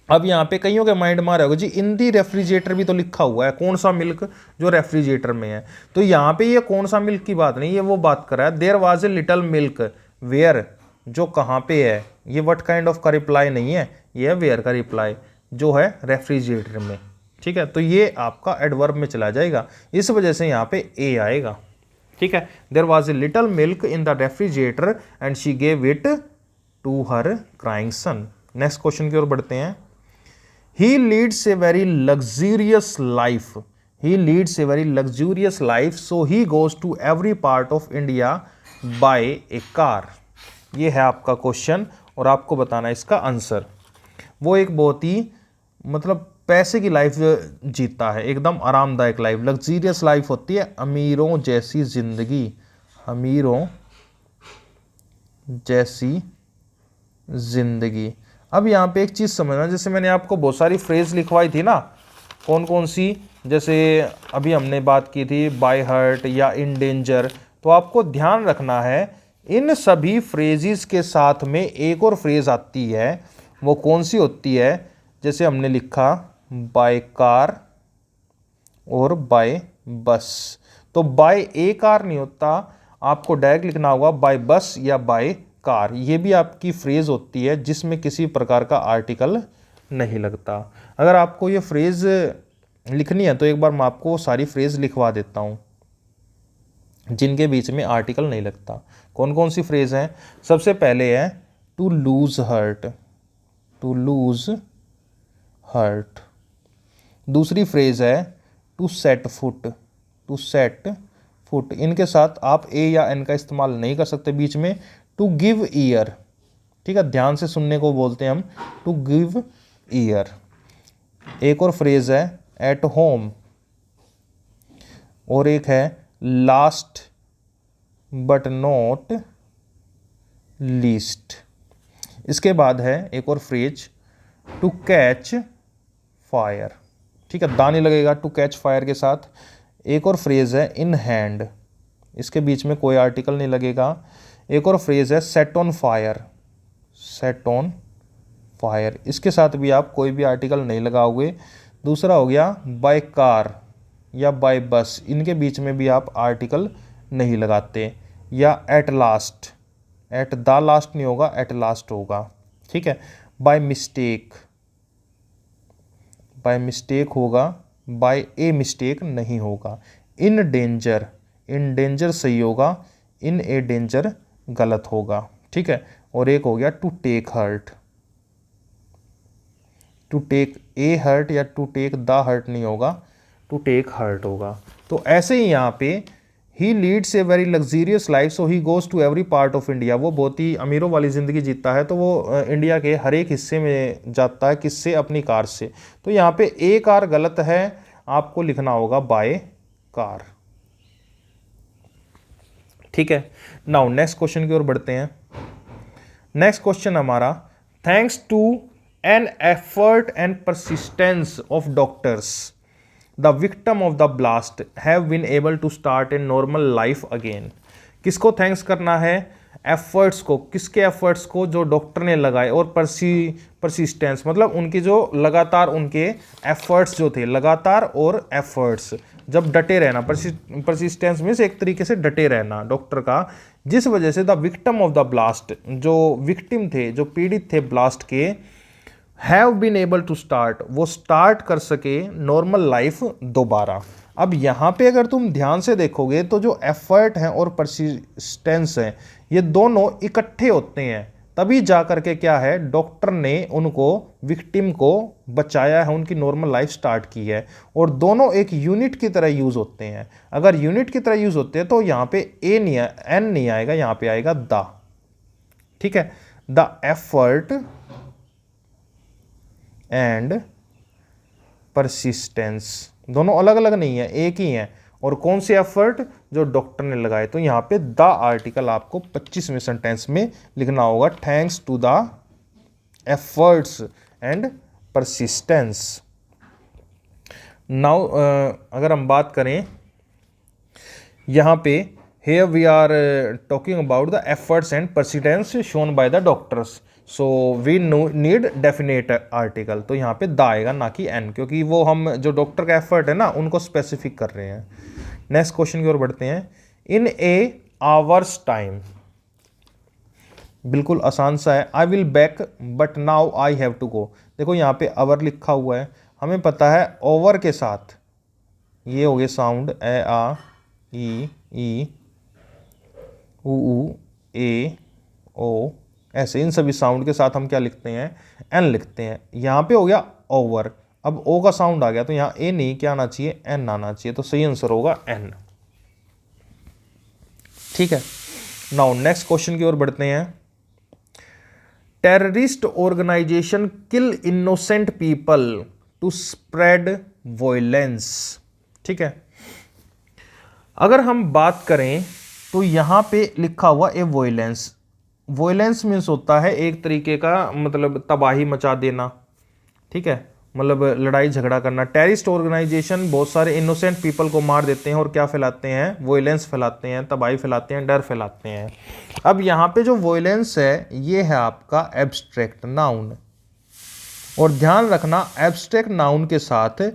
अब यहाँ पे कईयों के माइंड में आ रहा होगा जी इन दी रेफ्रिजरेटर भी तो लिखा हुआ है, कौन सा मिल्क जो रेफ्रिजरेटर में है। तो यहाँ पे ये कौन सा मिल्क की बात नहीं, ये वो बात कर रहा है there was a little milk where, जो कहाँ पे है। ये व्हाट काइंड ऑफ का रिप्लाई नहीं है, ये है वेयर का रिप्लाई, जो है रेफ्रिजरेटर में। ठीक है, तो ये आपका एडवर्ब में चला जाएगा, इस वजह से यहाँ पे ए आएगा। ठीक है, there was a little milk in the refrigerator and she gave it to her crying son. Next question की ओर बढ़ते हैं। He leads a very luxurious life. He leads a very luxurious life, so he goes to every part of India by a car. ये है आपका question और आपको बताना है इसका आंसर। वो एक बहुत ही मतलब पैसे की लाइफ जीता है, एकदम आरामदायक लाइफ, लग्जीरियस लाइफ होती है, अमीरों जैसी जिंदगी, अमीरों जैसी जिंदगी। अब यहाँ पे एक चीज़ समझना, जैसे मैंने आपको बहुत सारी फ्रेज लिखवाई थी ना, कौन कौन सी, जैसे अभी हमने बात की थी बाय हर्ट या इन डेंजर, तो आपको ध्यान रखना है इन सभी फ्रेजेस के साथ में एक और फ्रेज आती है, वो कौन सी होती है, जैसे हमने लिखा बाय कार और बाय बस। तो बाय ए कार नहीं होता, आपको डायरेक्ट लिखना होगा बाय बस या बाय कार। ये भी आपकी फ्रेज होती है जिसमें किसी प्रकार का आर्टिकल नहीं लगता। अगर आपको ये फ्रेज लिखनी है तो एक बार मैं आपको सारी फ्रेज लिखवा देता हूँ जिनके बीच में आर्टिकल नहीं लगता। कौन कौन सी फ्रेज हैं, सबसे पहले है to lose heart, to lose heart. दूसरी फ्रेज है to set foot, to set foot. इनके साथ आप ए या एन का इस्तेमाल नहीं कर सकते बीच में। टू गिव ईयर, ठीक है, ध्यान से सुनने को बोलते हैं हम, टू गिव ईयर। एक और फ्रेज है एट होम, और एक है लास्ट बट नॉट लीस्ट। इसके बाद है एक और फ्रेज टू कैच फायर, ठीक है, दानी लगेगा टू कैच फायर के साथ। एक और फ्रेज है इन हैंड, इसके बीच में कोई आर्टिकल नहीं लगेगा। एक और फ्रेज है set on fire, set on fire, इसके साथ भी आप कोई भी आर्टिकल नहीं लगाओगे। दूसरा हो गया बाय कार या बाय बस, इनके बीच में भी आप आर्टिकल नहीं लगाते। या at last, at the last नहीं होगा, एट लास्ट होगा। ठीक है, बाय मिस्टेक, बाय मिस्टेक होगा, बाय ए मिस्टेक नहीं होगा। इन डेंजर, इन डेंजर सही होगा, इन ए डेंजर गलत होगा। ठीक है, और एक हो गया to take heart, to take a heart या टू टेक द हर्ट नहीं होगा, टू टेक हर्ट होगा। तो ऐसे ही यहाँ पे he leads a very luxurious life so he goes to every part of India, वो बहुत ही अमीरों वाली ज़िंदगी जीता है, तो वो इंडिया के हर एक हिस्से में जाता है, किससे, अपनी कार से। तो यहाँ पे ए कार गलत है, आपको लिखना होगा बाय कार। ठीक है, नाउ नेक्स्ट क्वेश्चन की ओर बढ़ते हैं। नेक्स्ट क्वेश्चन हमारा, thanks to an effort and persistence of doctors the victim of the blast have been able to start a normal life again. किसको थैंक्स करना है, एफर्ट्स को। किसके एफर्ट्स को, जो डॉक्टर ने लगाए, और परसिस्टेंस मतलब उनकी जो लगातार उनके एफर्ट्स जो थे, लगातार और एफर्ट्स, जब डटे रहना, परसिस्टेंस मीन्स एक तरीके से डटे रहना डॉक्टर का, जिस वजह से the victim of the blast, जो विक्टिम थे, जो पीड़ित थे ब्लास्ट के, have been able to start, वो स्टार्ट कर सके नॉर्मल लाइफ दोबारा। अब यहाँ पे अगर तुम ध्यान से देखोगे तो जो एफर्ट है और परसिस्टेंस है, ये दोनों इकट्ठे होते हैं, तभी जा करके क्या है, डॉक्टर ने उनको, विक्टिम को बचाया है, उनकी नॉर्मल लाइफ स्टार्ट की है। और दोनों एक यूनिट की तरह यूज होते हैं। अगर यूनिट की तरह यूज होते हैं तो यहाँ पे ए नहीं, एन नहीं आएगा, यहाँ पे आएगा द। ठीक है, द एफर्ट एंड परसिस्टेंस, दोनों अलग अलग नहीं है, एक ही है। और कौन से एफर्ट, जो डॉक्टर ने लगाए। तो यहाँ पे द आर्टिकल आपको 25वें सेंटेंस में लिखना होगा, thanks to the efforts and persistence. Now अगर हम बात करें यहाँ पे, here we are talking about the efforts and persistence shown by the doctors, so we need definite article। तो यहाँ पे द आएगा ना कि एन, क्योंकि वो हम जो डॉक्टर का एफर्ट है ना उनको स्पेसिफिक कर रहे हैं। नेक्स्ट क्वेश्चन की ओर बढ़ते हैं। इन ए आवर्स टाइम, बिल्कुल आसान सा है। I will back but now I have to go. देखो यहाँ पे आवर लिखा हुआ है, हमें पता है ओवर के साथ ये हो गए साउंड, ए आ ई ऊ ए ओ, ऐसे इन सभी साउंड के साथ हम क्या लिखते हैं, एन लिखते हैं। यहाँ पे हो गया ओवर, अब ओ का साउंड आ गया तो यहाँ ए नहीं, क्या आना चाहिए, एन आना चाहिए। तो सही आंसर होगा एन। ठीक है, नाउ नेक्स्ट क्वेश्चन की ओर बढ़ते हैं। Terrorist organisation kill innocent people to spread violence. ठीक है, अगर हम बात करें तो यहां पे लिखा हुआ ए वॉयलेंस। वॉयलेंस मीन्स होता है एक तरीके का मतलब तबाही मचा देना। ठीक है, मतलब लड़ाई झगड़ा करना। टेररिस्ट ऑर्गेनाइजेशन बहुत सारे इनोसेंट पीपल को मार देते हैं और क्या फैलाते हैं, वॉयलेंस फैलाते हैं, तबाही फैलाते हैं, डर फैलाते हैं। अब यहाँ पे जो वॉयलेंस है ये है आपका एब्स्ट्रैक्ट नाउन, और ध्यान रखना एब्स्ट्रैक्ट नाउन के साथ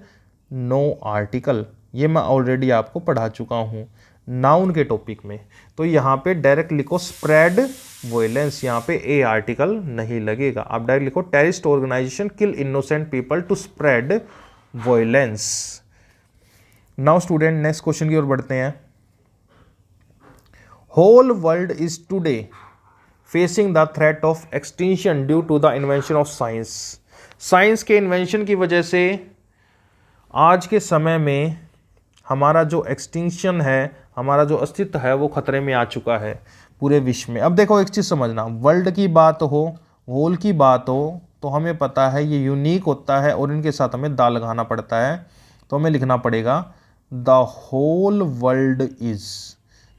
नो आर्टिकल, ये मैं ऑलरेडी आपको पढ़ा चुका हूं नाउन के टॉपिक में। तो यहाँ पे डायरेक्ट लिखो स्प्रेड वॉयलेंस, यहाँ पे ए आर्टिकल नहीं लगेगा। आप डायरेक्ट लिखो terrorist organisation kill innocent people to spread violence. Now student next question की ओर बढ़ते हैं। Whole world is today facing the threat of extinction due to the invention of science. Science के इन्वेंशन की वजह से आज के समय में हमारा जो एक्सटिंक्शन है, हमारा जो अस्तित्व है वो खतरे में आ चुका है पूरे विश्व में। अब देखो एक चीज़ समझना, वर्ल्ड की बात हो, होल की बात हो, तो हमें पता है ये यूनिक होता है और इनके साथ हमें दा लगाना पड़ता है। तो हमें लिखना पड़ेगा द होल वर्ल्ड इज,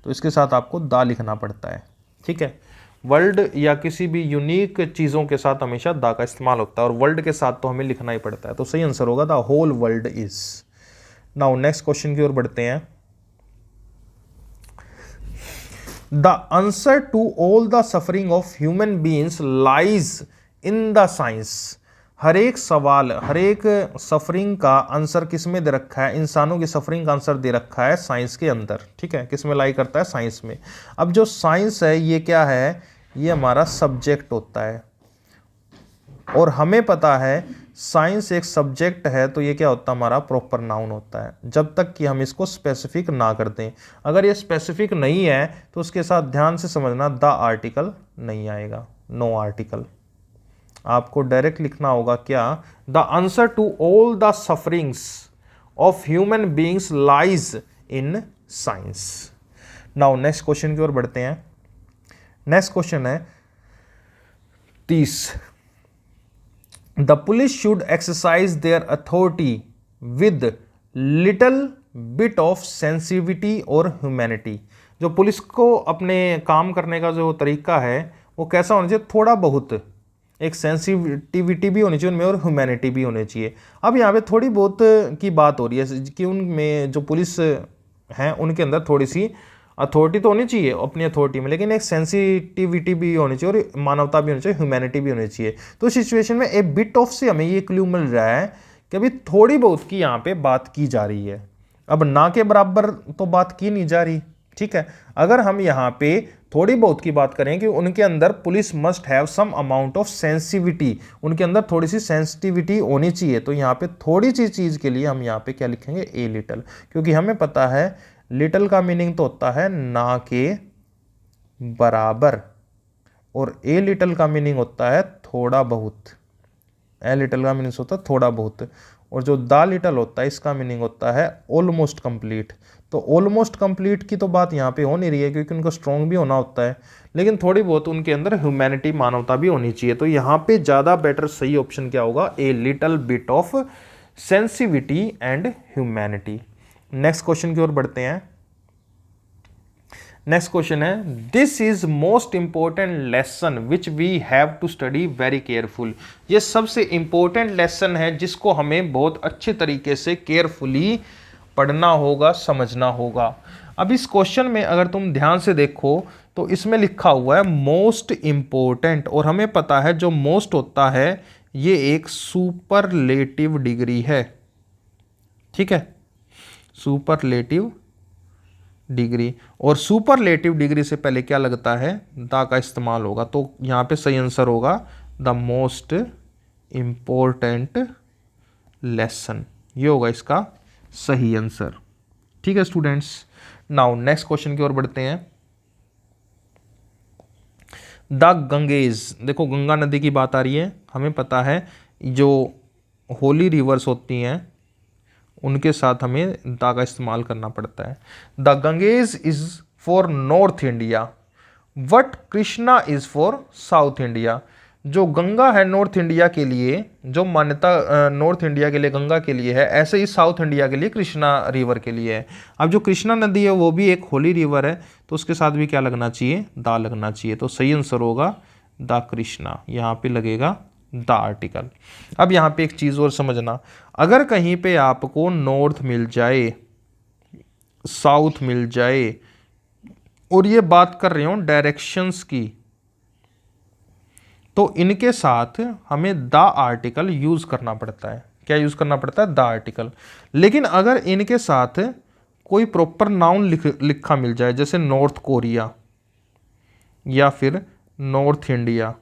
तो इसके साथ आपको दा लिखना पड़ता है। ठीक है, वर्ल्ड या किसी भी यूनिक चीज़ों के साथ हमेशा दा का इस्तेमाल होता है, और वर्ल्ड के साथ तो हमें लिखना ही पड़ता है। तो सही आंसर होगा the whole world is. Now next question की ओर बढ़ते हैं। The answer to all the suffering of human beings lies in the science. हर एक सवाल, हर एक सफरिंग का आंसर किस में दे रखा है, इंसानों की सफरिंग का आंसर दे रखा है साइंस के अंदर। ठीक है, किस में लाई करता है, साइंस में। अब जो साइंस है ये क्या है, ये हमारा सब्जेक्ट होता है, और हमें पता है साइंस एक सब्जेक्ट है तो ये क्या होता है, हमारा प्रॉपर नाउन होता है, जब तक कि हम इसको स्पेसिफिक ना कर दें। अगर ये स्पेसिफिक नहीं है तो उसके साथ ध्यान से समझना द आर्टिकल नहीं आएगा, नो आर्टिकल। आपको डायरेक्ट लिखना होगा क्या, the answer to all the sufferings of human beings lies in science. Now next question की ओर बढ़ते हैं। नेक्स्ट क्वेश्चन है 30। The police should exercise their authority with little bit of sensitivity और humanity। जो पुलिस को अपने काम करने का जो तरीका है वो कैसा होना चाहिए, थोड़ा बहुत एक सेंसिटिविटी भी होनी चाहिए उनमें और ह्यूमैनिटी भी होनी चाहिए। अब यहाँ पे थोड़ी बहुत की बात हो रही है कि उनमें जो पुलिस हैं उनके अंदर थोड़ी सी अथॉरिटी तो होनी चाहिए अपनी अथॉरिटी में, लेकिन एक सेंसिटिविटी भी होनी चाहिए और मानवता भी होनी चाहिए, ह्यूमैनिटी भी होनी चाहिए। तो इस सिचुएशन में ए बिट ऑफ से हमें ये क्लू मिल रहा है कि अभी थोड़ी बहुत की यहाँ पे बात की जा रही है, अब ना के बराबर तो बात की नहीं जा रही। ठीक है, अगर हम यहाँ पे थोड़ी बहुत की बात करें कि उनके अंदर police must have some amount of sensitivity, उनके अंदर थोड़ी सी सेंसिटिविटी होनी चाहिए, तो यहाँ पे थोड़ी सी चीज़ के लिए हम यहाँ पे क्या लिखेंगे, ए लिटल, क्योंकि हमें पता है लिटल का मीनिंग तो होता है ना के बराबर, और ए लिटल का मीनिंग होता है थोड़ा बहुत। ए लिटल का मीनिंग होता है थोड़ा बहुत, और जो द लिटल होता है इसका मीनिंग होता है ऑलमोस्ट कंप्लीट। तो ऑलमोस्ट कंप्लीट की तो बात यहाँ पे हो नहीं रही है क्योंकि उनको स्ट्रॉन्ग भी होना होता है, लेकिन थोड़ी बहुत उनके अंदर ह्यूमैनिटी, मानवता भी होनी चाहिए। तो यहाँ पे ज़्यादा बेटर सही ऑप्शन क्या होगा, a little bit of sensitivity and humanity. Next question की ओर बढ़ते हैं। नेक्स्ट क्वेश्चन है, this is most important lesson which we have to study very careful. ये सबसे इंपॉर्टेंट लेसन है जिसको हमें बहुत अच्छे तरीके से केयरफुली पढ़ना होगा, समझना होगा। अब इस क्वेश्चन में अगर तुम ध्यान से देखो तो इसमें लिखा हुआ है मोस्ट इंपॉर्टेंट, और हमें पता है जो मोस्ट होता है ये एक सुपरलेटिव डिग्री है, ठीक है, सुपरलेटिव डिग्री। और सुपरलेटिव डिग्री से पहले क्या लगता है, द का इस्तेमाल होगा, तो यहां पे सही आंसर होगा द मोस्ट इंपॉर्टेंट लेसन, ये होगा इसका सही आंसर। ठीक है स्टूडेंट्स, नाउ नेक्स्ट क्वेश्चन की ओर बढ़ते हैं। द गंगेज, देखो गंगा नदी की बात आ रही है, हमें पता है जो होली रिवर्स होती हैं उनके साथ हमें द का इस्तेमाल करना पड़ता है। The Ganges is for north India, what Krishna is for south India. जो गंगा है नॉर्थ इंडिया के लिए, जो मान्यता नॉर्थ इंडिया के लिए गंगा के लिए है, ऐसे ही साउथ इंडिया के लिए कृष्णा रिवर के लिए है। अब जो कृष्णा नदी है वो भी एक होली रिवर है, तो उसके साथ भी क्या लगना चाहिए, दा लगना चाहिए, तो सही आंसर होगा द कृष्णा, यहाँ पे लगेगा द आर्टिकल। अब यहाँ पे एक चीज़ और समझना, अगर कहीं पे आपको नॉर्थ मिल जाए, साउथ मिल जाए, और ये बात कर रहे हो डायरेक्शंस की, तो इनके साथ हमें द आर्टिकल यूज करना पड़ता है। क्या यूज करना पड़ता है, द आर्टिकल। लेकिन अगर इनके साथ कोई प्रॉपर नाउन लिखा मिल जाए, जैसे नॉर्थ कोरिया या फिर नॉर्थ इंडिया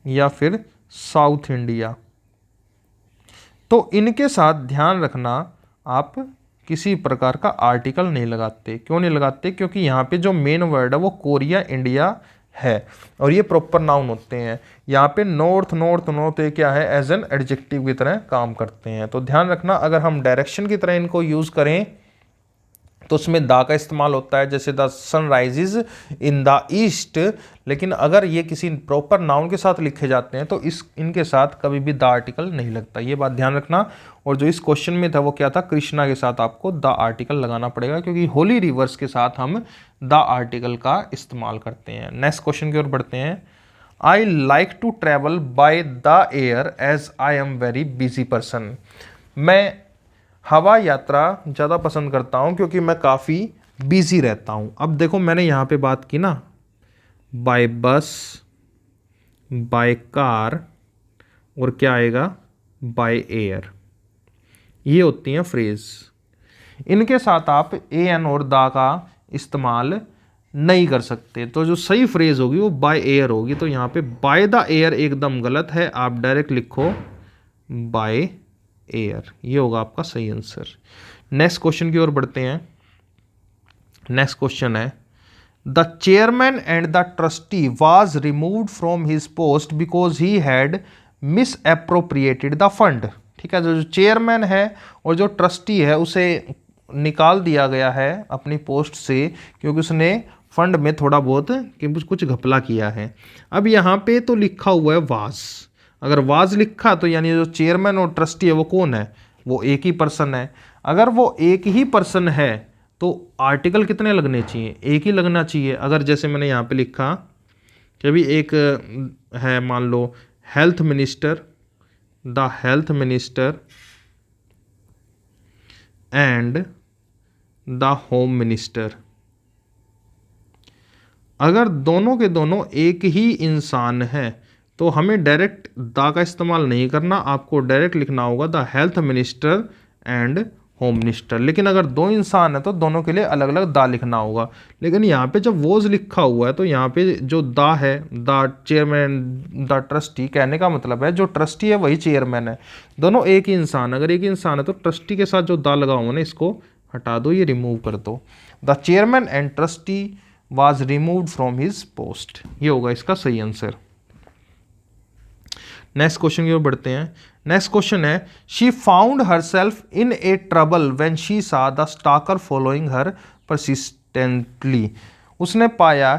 या फिर साउथ इंडिया, तो इनके साथ ध्यान रखना आप किसी प्रकार का आर्टिकल नहीं लगाते। क्यों नहीं लगाते, क्योंकि यहाँ पे जो मेन वर्ड है वो कोरिया इंडिया है, और ये प्रॉपर नाउन होते हैं। यहाँ पे नॉर्थ नॉर्थ नॉर्थ ये क्या है, एज एन एडजेक्टिव की तरह काम करते हैं। तो ध्यान रखना, अगर हम डायरेक्शन की तरह इनको यूज करें तो उसमें दा का इस्तेमाल होता है, जैसे the sun rises in the east. लेकिन अगर ये किसी प्रॉपर नाउन के साथ लिखे जाते हैं तो इनके साथ कभी भी द आर्टिकल नहीं लगता, ये बात ध्यान रखना। और जो इस क्वेश्चन में था वो क्या था, कृष्णा के साथ आपको द आर्टिकल लगाना पड़ेगा, क्योंकि होली रिवर्स के साथ हम द आर्टिकल का इस्तेमाल करते हैं। नेक्स्ट क्वेश्चन की ओर बढ़ते हैं। I like to travel by the air as I am very busy person. मैं हवा यात्रा ज़्यादा पसंद करता हूँ क्योंकि मैं काफ़ी बिजी रहता हूँ। अब देखो मैंने यहाँ पे बात की ना, बाय बस, बाय कार, और क्या आएगा, बाय एयर, ये होती हैं फ्रेज। इनके साथ आप ए एन और दा का इस्तेमाल नहीं कर सकते, तो जो सही फ्रेज होगी वो बाय एयर होगी। तो यहाँ पे बाय द एयर एकदम गलत है, आप डायरेक्ट लिखो बाय एयर, ये होगा आपका सही आंसर। नेक्स्ट क्वेश्चन की ओर बढ़ते हैं। नेक्स्ट क्वेश्चन है, the chairman and the trustee was removed from his post because he had miss appropriated the fund. ठीक है, जो चेयरमैन है और जो ट्रस्टी है उसे निकाल दिया गया है अपनी पोस्ट से क्योंकि उसने फंड में थोड़ा बहुत कुछ घपला किया है। अब यहाँ पे तो लिखा हुआ है वाज, अगर वाज लिखा तो यानी जो चेयरमैन और ट्रस्टी है वो कौन है, वो एक ही पर्सन है। अगर वो एक ही पर्सन है तो आर्टिकल कितने लगने चाहिए, एक ही लगना चाहिए। अगर जैसे मैंने यहाँ पे लिखा कि अभी एक है, मान लो health minister, the health minister and the home minister, अगर दोनों के दोनों एक ही इंसान है तो हमें डायरेक्ट द का इस्तेमाल नहीं करना, आपको डायरेक्ट लिखना होगा the health minister and home minister. लेकिन अगर दो इंसान है तो दोनों के लिए अलग अलग दा लिखना होगा। लेकिन यहाँ पे जब वोज लिखा हुआ है तो यहाँ पे जो दा है, द चेयरमैन द ट्रस्टी, कहने का मतलब है जो ट्रस्टी है वही चेयरमैन है, दोनों एक ही इंसान। अगर एक ही इंसान है तो ट्रस्टी के साथ जो दा लगा हुआ ना इसको हटा दो, ये रिमूव कर दो। The chairman and trustee was removed from his post, ये होगा इसका सही आंसर। नेक्स्ट क्वेश्चन की ओर बढ़ते हैं। नेक्स्ट क्वेश्चन है, she found herself in a trouble when she saw the stalker following her persistently. उसने पाया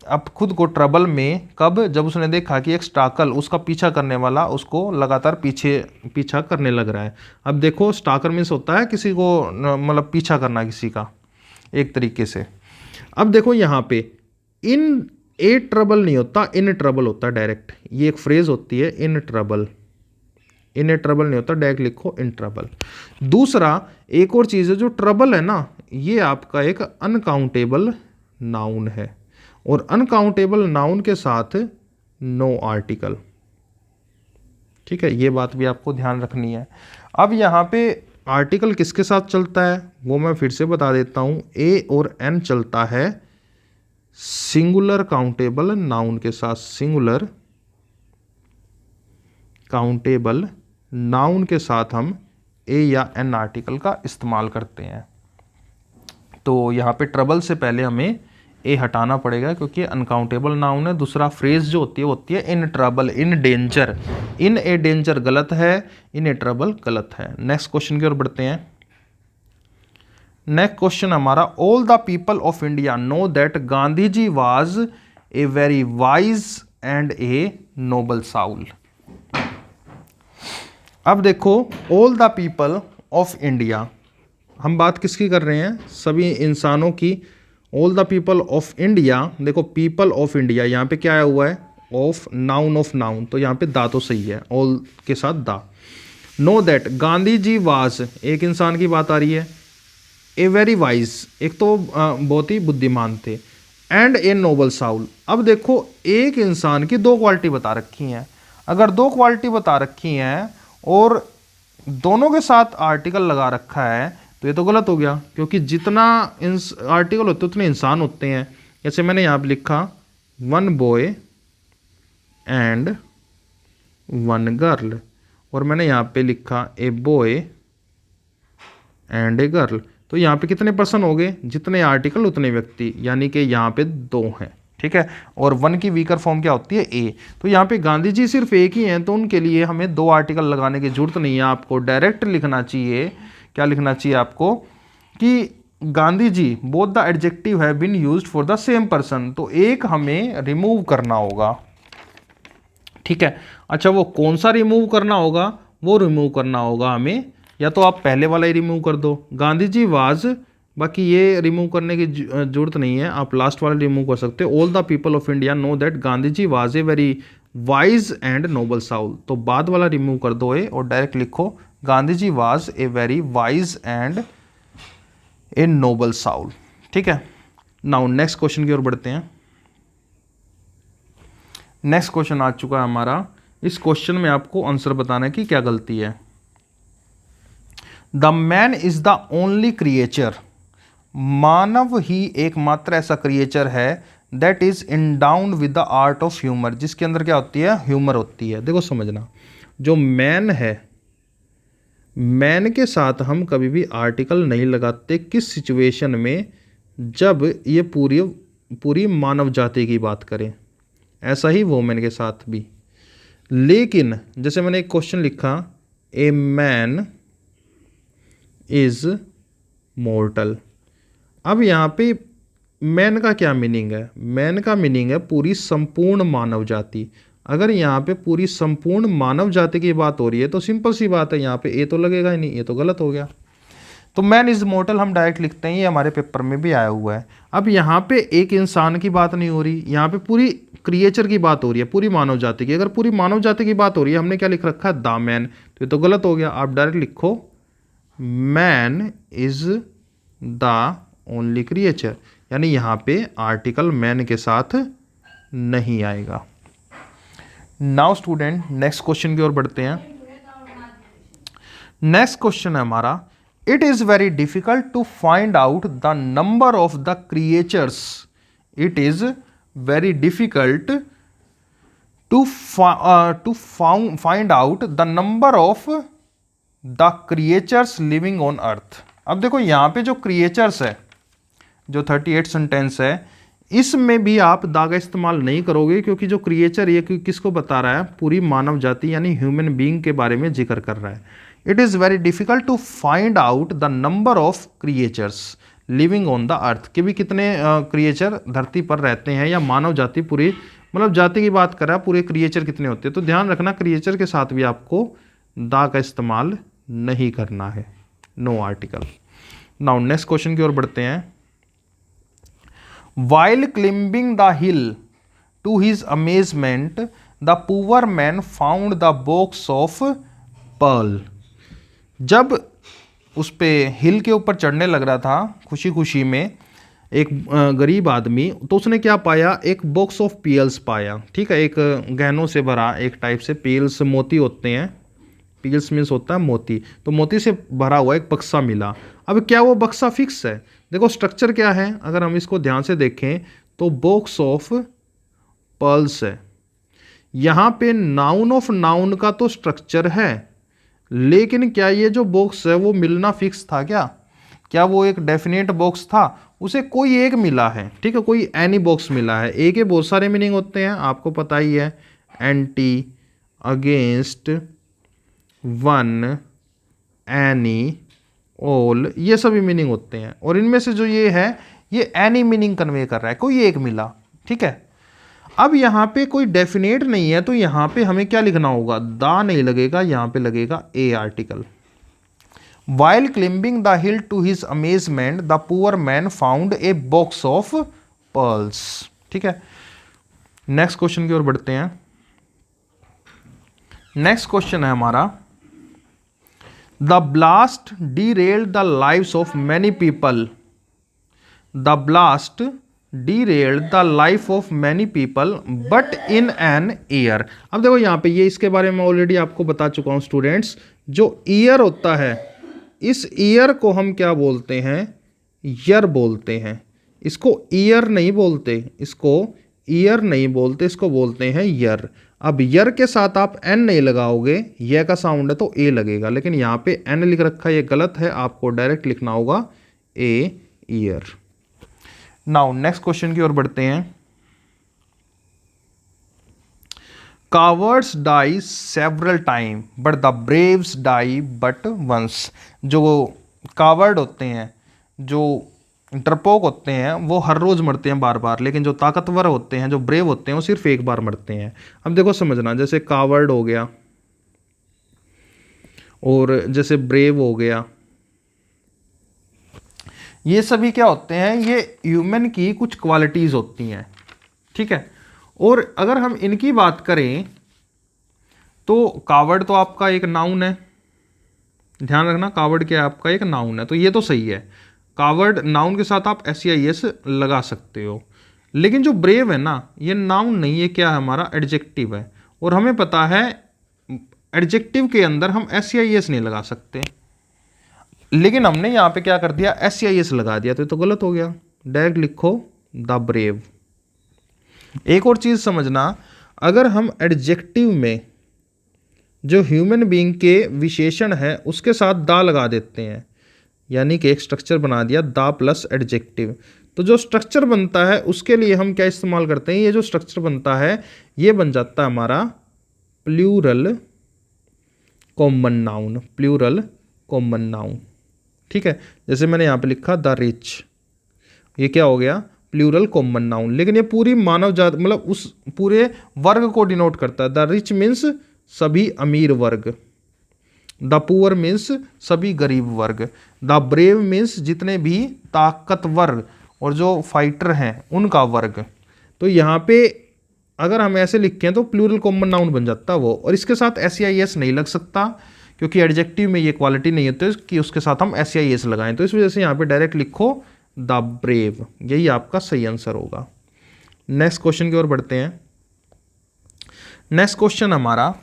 अब खुद को ट्रबल में कब, जब उसने देखा कि एक स्टाकल उसका पीछा करने वाला उसको लगातार पीछा करने लग रहा है। अब देखो स्टाकर मीन्स होता है किसी को मतलब पीछा करना किसी का एक तरीके से। अब देखो यहाँ पे इन ए ट्रबल नहीं होता, इन ट्रबल होता है डायरेक्ट। ये एक फ्रेज होती है in trouble, in a trouble नहीं होता, डायरेक्ट लिखो इन ट्रबल। दूसरा एक और चीज़ है जो ट्रबल है ना, ये आपका एक अनकाउंटेबल नाउन है और अनकाउंटेबल नाउन के साथ नो आर्टिकल। ठीक है, ये बात भी आपको ध्यान रखनी है। अब यहाँ पे आर्टिकल किसके साथ चलता है वो मैं फिर से बता देता हूँ। ए और एन चलता है सिंगुलर काउंटेबल नाउन के साथ, सिंगुलर काउंटेबल नाउन के साथ हम ए या एन आर्टिकल का इस्तेमाल करते हैं। तो यहाँ पे ट्रबल से पहले हमें ए हटाना पड़ेगा क्योंकि अनकाउंटेबल नाउन है। दूसरा फ्रेज जो होती है in trouble, in danger. In A danger गलत है, इन ए ट्रबल गलत है। नेक्स्ट क्वेश्चन की ओर बढ़ते हैं। नेक्स्ट क्वेश्चन हमारा, all the people of India know that Gandhi ji was a very wise and a noble soul. अब देखो all the people of India, हम बात किसकी कर रहे हैं, सभी इंसानों की। All the people of India, देखो पीपल ऑफ इंडिया यहाँ पे क्या आया हुआ है, ऑफ नाउन, तो यहाँ पे दा तो सही है, ऑल के साथ दा। Know that Gandhi ji was, एक इंसान की बात आ रही है, ए वेरी वाइज, एक तो बहुत ही बुद्धिमान थे, एंड ए नोबल साउल। अब देखो एक इंसान की दो क्वालिटी बता रखी हैं। अगर दो क्वालिटी बता रखी हैं और दोनों के साथ आर्टिकल लगा रखा है तो ये तो गलत हो गया, क्योंकि जितना आर्टिकल होते उतने इंसान होते हैं। जैसे मैंने यहाँ पे लिखा one boy and one girl, और मैंने यहाँ पे लिखा a boy and a girl. तो यहाँ पे कितने पर्सन हो गए, जितने आर्टिकल उतने व्यक्ति, यानी कि यहाँ पे दो हैं। ठीक है, और वन की वीकर फॉर्म क्या होती है, ए। तो यहाँ पे गांधी जी सिर्फ एक ही हैं, तो उनके लिए हमें दो आर्टिकल लगाने की जरूरत नहीं है। आपको डायरेक्ट लिखना चाहिए, क्या लिखना चाहिए आपको, कि Gandhi ji both the adjective have been used for the same person. तो एक हमें रिमूव करना होगा। ठीक है, अच्छा वो कौन सा रिमूव करना होगा, वो रिमूव करना होगा हमें, या तो आप पहले वाला ही रिमूव कर दो, गांधी जी वाज, बाकी ये रिमूव करने की जरूरत नहीं है, आप लास्ट वाला रिमूव कर सकते हो। All the people of India know that Gandhi ji was a very wise and noble soul. तो बाद वाला रिमूव कर दो और डायरेक्ट लिखो Gandhi ji was a very wise and a noble soul. ठीक है, नाउ नेक्स्ट क्वेश्चन की ओर बढ़ते हैं। नेक्स्ट क्वेश्चन आ चुका है हमारा। इस क्वेश्चन में आपको आंसर बताना है कि क्या गलती है। The man is the only creature, मानव ही एकमात्र ऐसा क्रिएचर है that is endowed with the art of humour, जिसके अंदर क्या होती है, ह्यूमर होती है। देखो समझना, जो मैन है, मैन के साथ हम कभी भी आर्टिकल नहीं लगाते, किस सिचुएशन में, जब ये पूरी मानव जाति की बात करें। ऐसा ही वोमेन के साथ भी। लेकिन जैसे मैंने एक क्वेश्चन लिखा, ए मैन इज मॉर्टल। अब यहाँ पे मैन का क्या मीनिंग है, मैन का मीनिंग है पूरी संपूर्ण मानव जाति। अगर यहाँ पे पूरी संपूर्ण मानव जाति की बात हो रही है तो सिंपल सी बात है, यहाँ पे ए तो लगेगा ही नहीं, ये तो गलत हो गया। तो मैन इज मॉर्टल हम डायरेक्ट लिखते हैं, ये हमारे पेपर में भी आया हुआ है। अब यहाँ पे एक इंसान की बात नहीं हो रही, यहाँ पे पूरी क्रिएचर की बात हो रही है, पूरी मानव जाति की। अगर पूरी मानव जाति की बात हो रही है, हमने क्या लिख रखा है, द मैन, तो ये तो गलत हो गया। आप डायरेक्ट लिखो man is the only creature, यानी यहाँ पे आर्टिकल मैन के साथ नहीं आएगा। नाउ स्टूडेंट नेक्स्ट क्वेश्चन की ओर बढ़ते हैं। नेक्स्ट क्वेश्चन है हमारा, it is very difficult to find out the number of the creatures. It is very difficult to find out the number of the creatures living on earth. अब देखो यहाँ पे जो क्रिएचर्स है, जो 38 सेंटेंस है, इसमें भी आप दा का इस्तेमाल नहीं करोगे, क्योंकि जो क्रिएचर ये किसको बता रहा है, पूरी मानव जाति यानी ह्यूमन बीइंग के बारे में जिक्र कर रहा है। It is very difficult to find out the number of creatures living on the earth, कि भी कितने क्रिएचर धरती पर रहते हैं, या मानव जाति पूरी, मतलब जाति की बात कर रहा है, पूरे क्रिएचर कितने होते हैं। तो ध्यान रखना क्रिएचर के साथ भी आपको दा का इस्तेमाल नहीं करना है, no article. Now next question की ओर बढ़ते हैं। While climbing the hill to his amazement the poor man found the box of pearl. जब उस पे हिल के ऊपर चढ़ने लग रहा था खुशी खुशी में एक गरीब आदमी, तो उसने क्या पाया, एक बॉक्स ऑफ पील्स पाया। ठीक है, एक गहनों से भरा एक टाइप से, पील्स मोती होते हैं, पील्स मीन्स होता है मोती, तो मोती से भरा हुआ एक बक्सा मिला। अब क्या वो बक्सा फिक्स है? देखो स्ट्रक्चर क्या है, अगर हम इसको ध्यान से देखें तो बॉक्स ऑफ पर्ल्स है। यहाँ पे नाउन ऑफ नाउन का तो स्ट्रक्चर है, लेकिन क्या ये जो बॉक्स है वो मिलना फिक्स था क्या वो एक डेफिनेट बॉक्स था? उसे कोई एक मिला है। ठीक है, कोई एनी बॉक्स मिला है। ए के बहुत सारे मीनिंग होते हैं, आपको पता ही है, anti, against, one, any, all, ये सभी मीनिंग होते हैं, और इनमें से जो ये है ये एनी मीनिंग कन्वे कर रहा है, कोई एक मिला। ठीक है, अब यहाँ पे कोई डेफिनेट नहीं है, तो यहाँ पे हमें क्या लिखना होगा, दा नहीं लगेगा, यहाँ पे लगेगा a article. While climbing the hill to his amazement the poor man found a box of pearls. ठीक है, नेक्स्ट क्वेश्चन की ओर बढ़ते हैं। नेक्स्ट क्वेश्चन है हमारा, the blast derailed the lives of many people. The blast derailed the life of many people but in an year। अब देखो यहाँ पे, ये इसके बारे में ऑलरेडी आपको बता चुका हूँ स्टूडेंट्स। जो ईयर होता है, इस ईयर को हम क्या बोलते हैं, ईयर बोलते हैं। इसको ईयर नहीं बोलते, इसको ईयर नहीं बोलते, इसको बोलते हैं ईयर। अब ईयर के साथ आप एन नहीं लगाओगे, ये का साउंड है तो ए लगेगा, लेकिन यहाँ पे एन लिख रखा है, ये गलत है, आपको डायरेक्ट लिखना होगा a, year. Now next question की ओर बढ़ते हैं। Cowards die several time but the braves die but once. जो कावर्ड होते हैं, जो डरपोक होते हैं, वो हर रोज मरते हैं बार बार, लेकिन जो ताकतवर होते हैं, जो ब्रेव होते हैं, वो सिर्फ एक बार मरते हैं। अब देखो समझना, जैसे कावर्ड हो गया और जैसे ब्रेव हो गया, ये सभी क्या होते हैं, ये ह्यूमन की कुछ क्वालिटीज होती हैं। ठीक है, और अगर हम इनकी बात करें तो कावर्ड तो आपका एक नाउन है, ध्यान रखना, कावर्ड क्या है, आपका एक नाउन है, तो ये तो सही है। कावर्ड नाउन के साथ आप SEIS लगा सकते हो, लेकिन जो ब्रेव है ना, ये नाउन नहीं, ये क्या है, हमारा एडजेक्टिव है, और हमें पता है एडजेक्टिव के अंदर हम SEIS नहीं लगा सकते, लेकिन हमने यहाँ पे क्या कर दिया, SEIS लगा दिया, तो ये तो गलत हो गया। डायरेक्ट लिखो द ब्रेव। एक और चीज समझना, अगर हम एडजेक्टिव में जो ह्यूमन बीइंग के विशेषण है उसके साथ दा लगा देते हैं, यानी कि एक स्ट्रक्चर बना दिया दा प्लस एडजेक्टिव, तो जो स्ट्रक्चर बनता है उसके लिए हम क्या इस्तेमाल करते हैं, ये जो स्ट्रक्चर बनता है ये बन जाता है हमारा plural common noun, plural common noun. ठीक है, जैसे मैंने यहाँ पे लिखा द रिच, ये क्या हो गया, प्लूरल कॉमन नाउन, लेकिन ये पूरी मानव जात, मतलब उस पूरे वर्ग को डिनोट करता है। द रिच मीन्स सभी अमीर वर्ग, द पुअर मीन्स सभी गरीब वर्ग, द ब्रेव मीन्स जितने भी ताकतवर और जो फाइटर हैं उनका वर्ग। तो यहाँ पे अगर हम ऐसे लिखें तो प्लूरल कॉमन नाउन बन जाता है वो, और इसके साथ SEIS नहीं लग सकता क्योंकि एडजेक्टिव में ये क्वालिटी नहीं होती कि उसके साथ हम SEIS लगाएं, तो इस वजह से यहाँ पे डायरेक्ट लिखो द ब्रेव, यही आपका सही आंसर होगा। नेक्स्ट क्वेश्चन की ओर बढ़ते हैं। नेक्स्ट क्वेश्चन हमारा,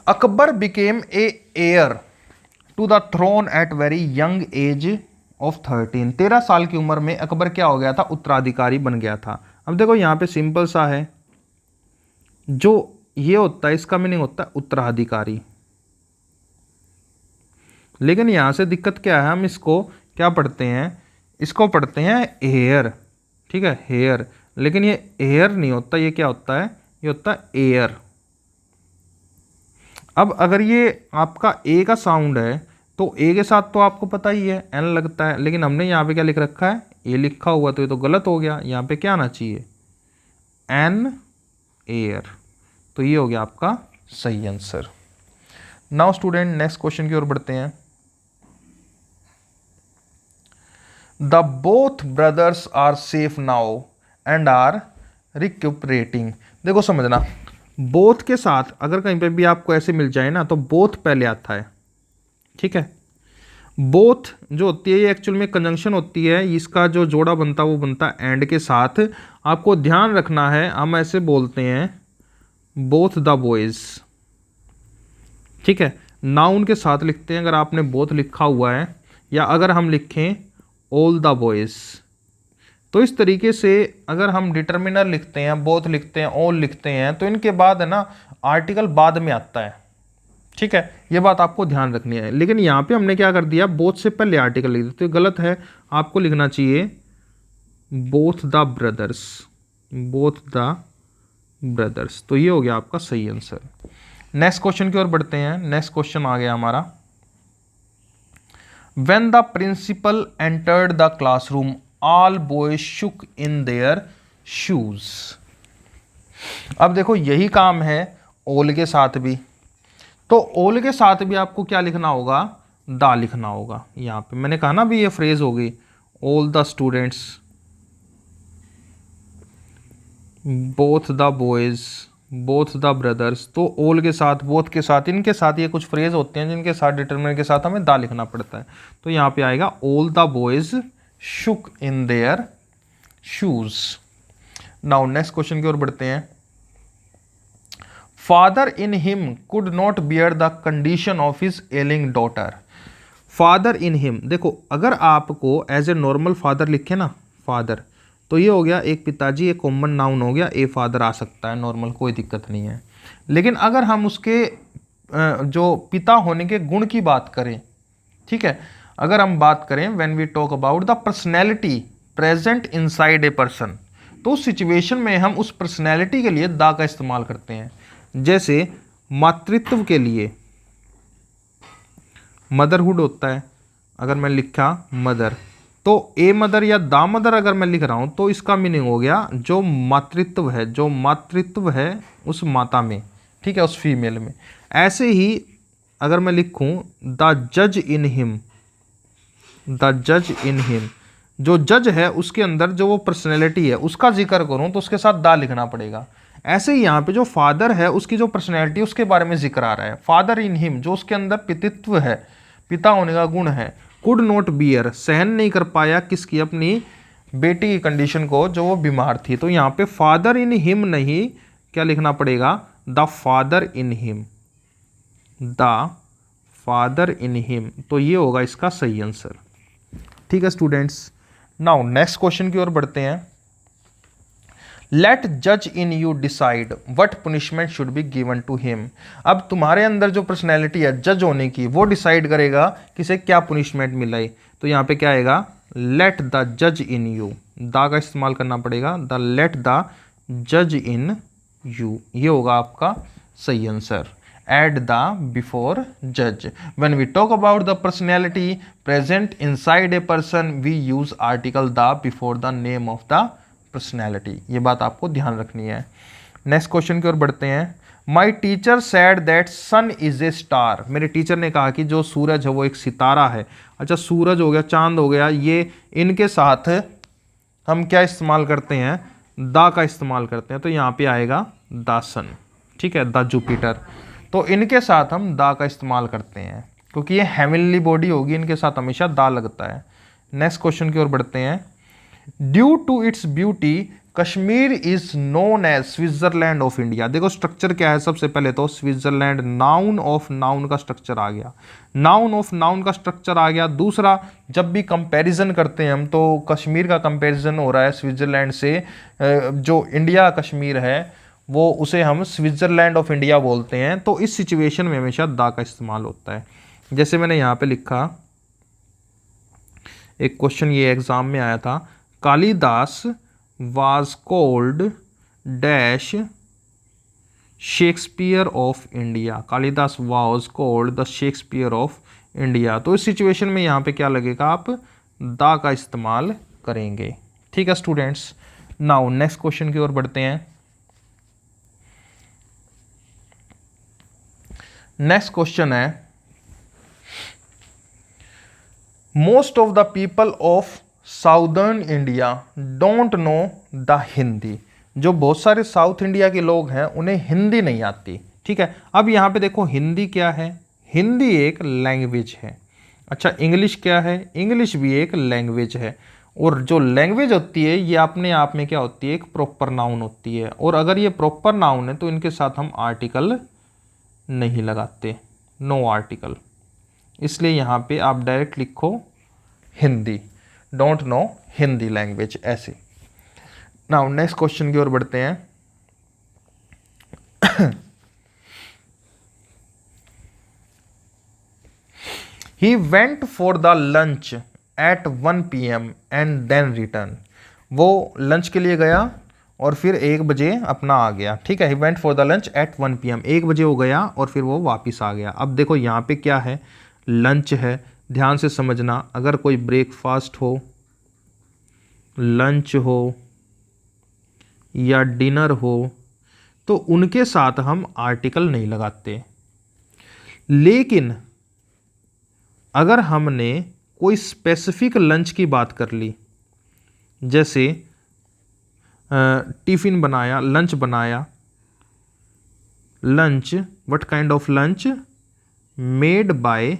Akbar became a heir to the throne at very young age of 13। 13 साल की उम्र में अकबर क्या हो गया था, उत्तराधिकारी बन गया था। अब देखो यहाँ पे सिंपल सा है, जो ये होता है इसका मीनिंग होता है उत्तराधिकारी, लेकिन यहां से दिक्कत क्या है, हम इसको क्या पढ़ते हैं, इसको पढ़ते हैं हेयर। ठीक है, हेयर, लेकिन ये हेयर नहीं होता, ये क्या होता है, ये होता है एयर। अब अगर ये आपका ए का साउंड है तो ए के साथ तो आपको पता ही है एन लगता है, लेकिन हमने यहाँ पे क्या लिख रखा है, ए लिखा हुआ, तो ये तो गलत हो गया। यहाँ पे क्या आना चाहिए, एन एयर। तो ये हो गया आपका सही answer. Now student next question की ओर बढ़ते हैं। The both brothers are safe now and are recuperating. देखो समझना, बोथ के साथ अगर कहीं पे भी आपको ऐसे मिल जाए ना, तो बोथ पहले आता है, ठीक है। बोथ जो होती है ये एक्चुअल में कंजंक्शन होती है, इसका जो जोड़ा बनता है वो बनता है एंड के साथ। आपको ध्यान रखना है, हम ऐसे बोलते हैं बोथ द बॉयज, ठीक है। नाउन के साथ लिखते हैं, अगर आपने बोथ लिखा हुआ है, या अगर हम लिखें ऑल द बॉयज, तो इस तरीके से अगर हम डिटर्मिनर लिखते हैं, बोथ लिखते हैं, ऑल लिखते हैं, तो इनके बाद है ना आर्टिकल बाद में आता है, ठीक है। ये बात आपको ध्यान रखनी है। लेकिन यहाँ पे हमने क्या कर दिया, बोथ से पहले आर्टिकल लिख दिया, तो ये गलत है। आपको लिखना चाहिए both the brothers, both the brothers. तो ये हो गया आपका सही आंसर। नेक्स्ट क्वेश्चन की ओर बढ़ते हैं। नेक्स्ट क्वेश्चन आ गया हमारा, when the principal entered the classroom all boys shook in their shoes. अब देखो यही काम है ऑल के साथ भी, तो ऑल के साथ भी आपको क्या लिखना होगा, द लिखना होगा। यहाँ पे मैंने कहा ना भी ये फ्रेज होगी, all the students, both the boys, both the brothers. तो ऑल के साथ, बोथ के साथ, इनके साथ ये कुछ फ्रेज होते हैं जिनके साथ डिटरमिनर के साथ हमें द लिखना पड़ता है। तो यहाँ पे आएगा all the boys shook in their shoes. Now next question की ओर बढ़ते हैं। Father in him could not bear the condition of his ailing daughter. Father in him, देखो अगर आपको एज ए नॉर्मल फादर लिखे ना, फादर, तो ये हो गया एक पिताजी, एक कॉमन नाउन हो गया, ए फादर आ सकता है नॉर्मल, कोई दिक्कत नहीं है। लेकिन अगर हम उसके जो पिता होने के गुण की बात करें, ठीक है, अगर हम बात करें when we talk about the personality present inside a person, तो उस सिचुएशन में हम उस पर्सनैलिटी के लिए द का इस्तेमाल करते हैं। जैसे मातृत्व के लिए मदरहुड होता है, अगर मैं लिखा मदर, तो ए मदर या द मदर अगर मैं लिख रहा हूं, तो इसका मीनिंग हो गया जो मातृत्व है, जो मातृत्व है उस माता में, ठीक है, उस फीमेल में। ऐसे ही अगर मैं लिखूं द जज इन हिम, द जज इन हिम, जो जज है उसके अंदर जो वो पर्सनैलिटी है उसका जिक्र करूं, तो उसके साथ द लिखना पड़ेगा। ऐसे ही यहाँ पे जो फादर है उसकी जो पर्सनैलिटी उसके बारे में जिक्र आ रहा है, फादर इन हिम, जो उसके अंदर पितृत्व है, पिता होने का गुण है। कुड नॉट बियर, सहन नहीं कर पाया किसकी, अपनी बेटी की कंडीशन को, जो वो बीमार थी। तो यहाँ पे फादर इन हिम नहीं, क्या लिखना पड़ेगा, the father in him, the father in him. तो ये होगा इसका सही आंसर, ठीक है स्टूडेंट्स। नाउ नेक्स्ट क्वेश्चन की ओर बढ़ते हैं। लेट जज in you decide what punishment should be given to him. अब तुम्हारे अंदर जो पर्सनैलिटी है जज होने की, वो डिसाइड करेगा किसे क्या पनिशमेंट मिले। तो यहाँ पे क्या आएगा, लेट द जज इन यू, द का इस्तेमाल करना पड़ेगा, द लेट द जज इन यू। ये होगा आपका सही आंसर। एड द बिफोर जज। When we talk about the personality present inside a person, we use article the before the name of the personality. ये बात आपको ध्यान रखनी है। नेक्स्ट क्वेश्चन की ओर बढ़ते हैं। My teacher said that sun is a star. मेरे टीचर ने कहा कि जो सूरज है वो एक सितारा है। अच्छा, सूरज हो गया, चांद हो गया, ये इनके साथ हम क्या इस्तेमाल करते हैं, द का इस्तेमाल करते हैं। तो यहाँ पे आएगा द सन, ठीक है, द जुपिटर। तो इनके साथ हम द का इस्तेमाल करते हैं क्योंकि ये हेवनली बॉडी होगी, इनके साथ हमेशा द लगता है। नेक्स्ट क्वेश्चन की ओर बढ़ते हैं। Due to its beauty Kashmir is known as Switzerland of India. देखो स्ट्रक्चर क्या है, सबसे पहले तो स्विट्जरलैंड, नाउन ऑफ नाउन का स्ट्रक्चर आ गया, नाउन ऑफ नाउन का स्ट्रक्चर आ गया। दूसरा, जब भी कंपैरिजन करते हैं हम, तो कश्मीर का कंपैरिजन हो रहा है स्विट्जरलैंड से, जो इंडिया कश्मीर है वो उसे हम स्विट्जरलैंड ऑफ इंडिया बोलते हैं। तो इस सिचुएशन में हमेशा द का इस्तेमाल होता है। जैसे मैंने यहाँ पे लिखा, एक क्वेश्चन ये एग्जाम में आया था, Kalidas was called dash Shakespeare of India. Kalidas was called the Shakespeare of India. तो इस सिचुएशन में यहाँ पे क्या लगेगा, आप दा का इस्तेमाल करेंगे। ठीक है स्टूडेंट्स, नाउ नेक्स्ट क्वेश्चन की ओर बढ़ते हैं। नेक्स्ट क्वेश्चन है, most of the people of southern India don't know the Hindi. जो बहुत सारे साउथ इंडिया के लोग हैं उन्हें हिंदी नहीं आती। ठीक है, अब यहाँ पे देखो हिंदी क्या है, हिंदी एक लैंग्वेज है। अच्छा, इंग्लिश क्या है, इंग्लिश भी एक लैंग्वेज है। और जो लैंग्वेज होती है ये अपने आप में क्या होती है, एक प्रॉपर नाउन होती है। और अगर ये प्रॉपर नाउन है तो इनके साथ हम आर्टिकल नहीं लगाते, नो आर्टिकल। इसलिए यहाँ पे आप डायरेक्ट लिखो Hindi, don't know Hindi language, ऐसे। नाउ नेक्स्ट क्वेश्चन की ओर बढ़ते हैं। He went for the lunch at 1 PM and then return। वो लंच के लिए गया और फिर 1 बजे अपना आ गया। ठीक है, he went for the lunch at 1 PM, 1 बजे वो गया और फिर वो वापस आ गया। अब देखो यहाँ पे क्या है, लंच है। ध्यान से समझना, अगर कोई ब्रेकफास्ट हो, लंच हो या डिनर हो तो उनके साथ हम आर्टिकल नहीं लगाते। लेकिन अगर हमने कोई स्पेसिफिक लंच की बात कर ली, जैसे टिफ़िन बनाया, लंच बनाया, lunch, what kind of lunch, made by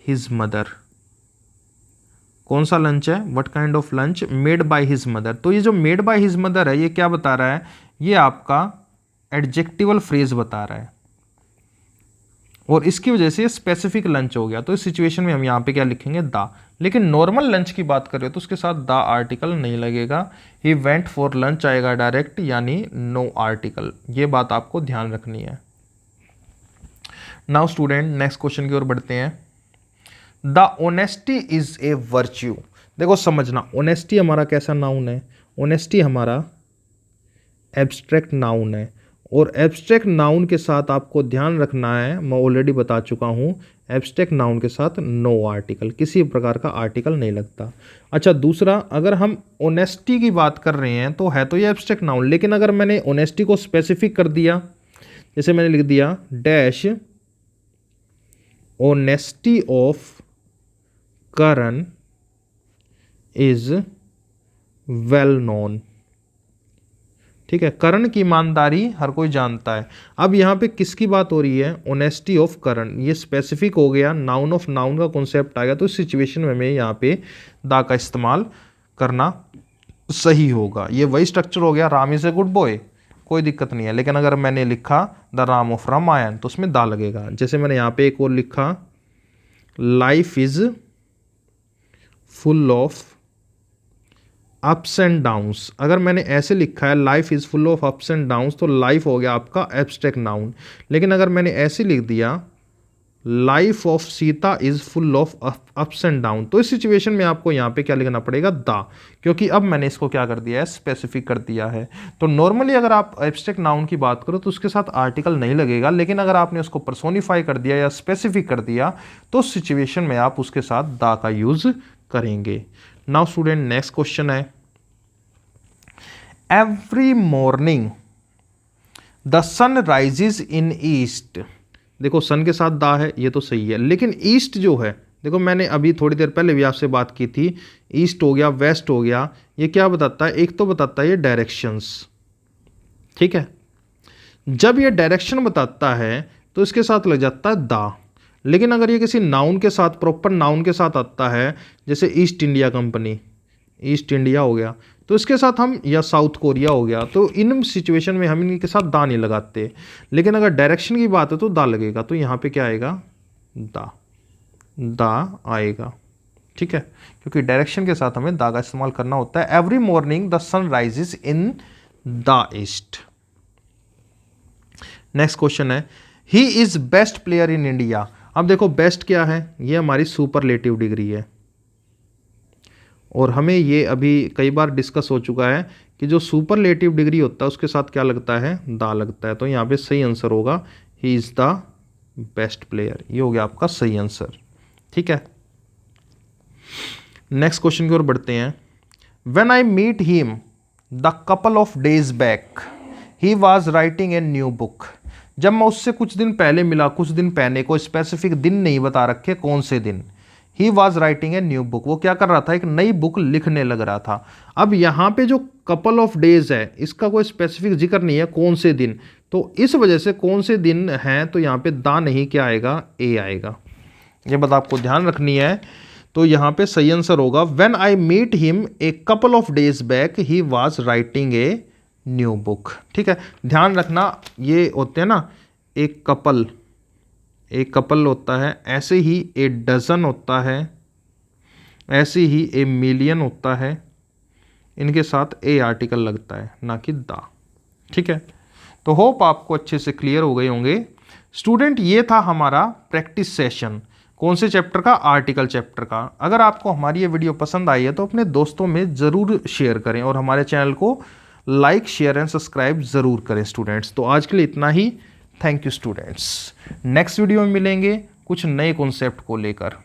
his mother. कौन सा लंच है, what kind of lunch, made by his mother. तो ये जो मेड बाय हिज मदर है ये क्या बता रहा है, ये आपका एडजेक्टिवल फ्रेज बता रहा है और इसकी वजह से स्पेसिफिक लंच हो गया। तो इस सिचुएशन में हम यहाँ पे क्या लिखेंगे, दा। लेकिन नॉर्मल लंच की बात करें तो उसके साथ दा आर्टिकल नहीं लगेगा। ही वेंट फॉर लंच आएगा डायरेक्ट, यानी नो आर्टिकल। ये बात आपको ध्यान रखनी है। नाउ स्टूडेंट नेक्स्ट क्वेश्चन की ओर बढ़ते हैं। The honesty is a virtue. देखो समझना, ऑनेस्टी हमारा कैसा नाउन है, ऑनेस्टी हमारा एब्स्ट्रैक्ट नाउन है। और एब्स्ट्रैक्ट नाउन के साथ आपको ध्यान रखना है, मैं ऑलरेडी बता चुका हूँ, एब्स्ट्रैक्ट नाउन के साथ नो आर्टिकल, किसी प्रकार का आर्टिकल नहीं लगता। अच्छा, दूसरा, अगर हम ऑनेस्टी की बात कर रहे हैं तो है तो ये एब्स्ट्रैक्ट नाउन, लेकिन अगर मैंने ऑनेस्टी को स्पेसिफिक कर दिया, जैसे मैंने लिख दिया dash honesty of Karan is well known. ठीक है, करण की ईमानदारी हर कोई जानता है। अब यहाँ पे किसकी बात हो रही है, ऑनेस्टी ऑफ करण, ये स्पेसिफिक हो गया, नाउन ऑफ नाउन का कॉन्सेप्ट आ गया। तो इस सिचुएशन में हमें यहाँ पे दा का इस्तेमाल करना सही होगा। ये वही स्ट्रक्चर हो गया, Ram is a good boy, कोई दिक्कत नहीं है। लेकिन अगर मैंने लिखा द राम ऑफ रामायण तो उसमें दा लगेगा। जैसे मैंने यहाँ पे एक और लिखा, life is full of ups and downs. अगर मैंने ऐसे लिखा है life is full of ups and downs तो लाइफ हो गया आपका एब्स्ट्रैक्ट नाउन। लेकिन अगर मैंने ऐसे लिख दिया life of Sita is full of ups and down, तो इस सिचुएशन में आपको यहाँ पे क्या लिखना पड़ेगा, दा, क्योंकि अब मैंने इसको क्या कर दिया है, स्पेसिफिक कर दिया है। तो नॉर्मली अगर आप एब्स्ट्रैक्ट नाउन की बात करो तो उसके साथ आर्टिकल नहीं लगेगा, लेकिन अगर आपने उसको पर्सोनिफाई कर दिया या स्पेसिफिक कर दिया तो उस सिचुएशन में आप उसके साथ दा का यूज करेंगे। नाउ स्टूडेंट नेक्स्ट क्वेश्चन है, every morning the sun rises in east. देखो सन के साथ दा है, ये तो सही है, लेकिन ईस्ट जो है, देखो मैंने अभी थोड़ी देर पहले भी आपसे बात की थी, ईस्ट हो गया, वेस्ट हो गया, ये क्या बताता है, एक तो बताता है ये डायरेक्शंस। ठीक है, जब ये डायरेक्शन बताता है तो इसके साथ लग जाता है दा। लेकिन अगर ये किसी नाउन के साथ, प्रॉपर नाउन के साथ आता है, जैसे east India company, east India हो गया, तो इसके साथ हम, या साउथ कोरिया हो गया, तो इन सिचुएशन में हम इनके साथ दा नहीं लगाते। लेकिन अगर डायरेक्शन की बात है तो दा लगेगा। तो यहाँ पे क्या आएगा, दा, दा आएगा। ठीक है, क्योंकि डायरेक्शन के साथ हमें दा का इस्तेमाल करना होता है। Every morning the sun rises in the east. Next question है, he is best player in India. अब देखो बेस्ट क्या है, ये हमारी सुपरलेटिव डिग्री है और हमें ये अभी कई बार डिस्कस हो चुका है कि जो सुपरलेटिव डिग्री होता है उसके साथ क्या लगता है, दा लगता है। तो यहाँ पे सही आंसर होगा he is the best player, ये हो गया आपका सही आंसर। ठीक है, नेक्स्ट क्वेश्चन की ओर बढ़ते हैं। When I meet him the couple of days back he was writing a new book. जब मैं उससे कुछ दिन पहले मिला, कुछ दिन पहले, कोई स्पेसिफिक दिन नहीं बता रखे कौन से दिन। ही was writing a new book, वो क्या कर रहा था, एक नई बुक लिखने लग रहा था। अब यहाँ पे जो कपल ऑफ डेज है इसका कोई स्पेसिफिक जिक्र नहीं है कौन से दिन, तो इस वजह से कौन से दिन हैं तो यहाँ पे दा नहीं, क्या आएगा, ए आएगा। ये बात आपको ध्यान रखनी है। तो यहाँ पे सही आंसर होगा when I meet him a couple of days back he was writing a new book. ठीक है, ध्यान रखना ये होते हैं ना, एक कपल होता है, ऐसे ही ए डजन होता है, ऐसे ही ए मिलियन होता है, इनके साथ ए आर्टिकल लगता है, ना कि दा। ठीक है, तो होप आपको अच्छे से क्लियर हो गए होंगे स्टूडेंट। ये था हमारा प्रैक्टिस सेशन, कौन से चैप्टर का, आर्टिकल चैप्टर का। अगर आपको हमारी ये वीडियो पसंद आई है तो अपने दोस्तों में ज़रूर शेयर करें और हमारे चैनल को लाइक, शेयर एंड सब्सक्राइब ज़रूर करें स्टूडेंट्स। तो आज के लिए इतना ही, thank you students. Next video में मिलेंगे कुछ नए कॉन्सेप्ट को लेकर।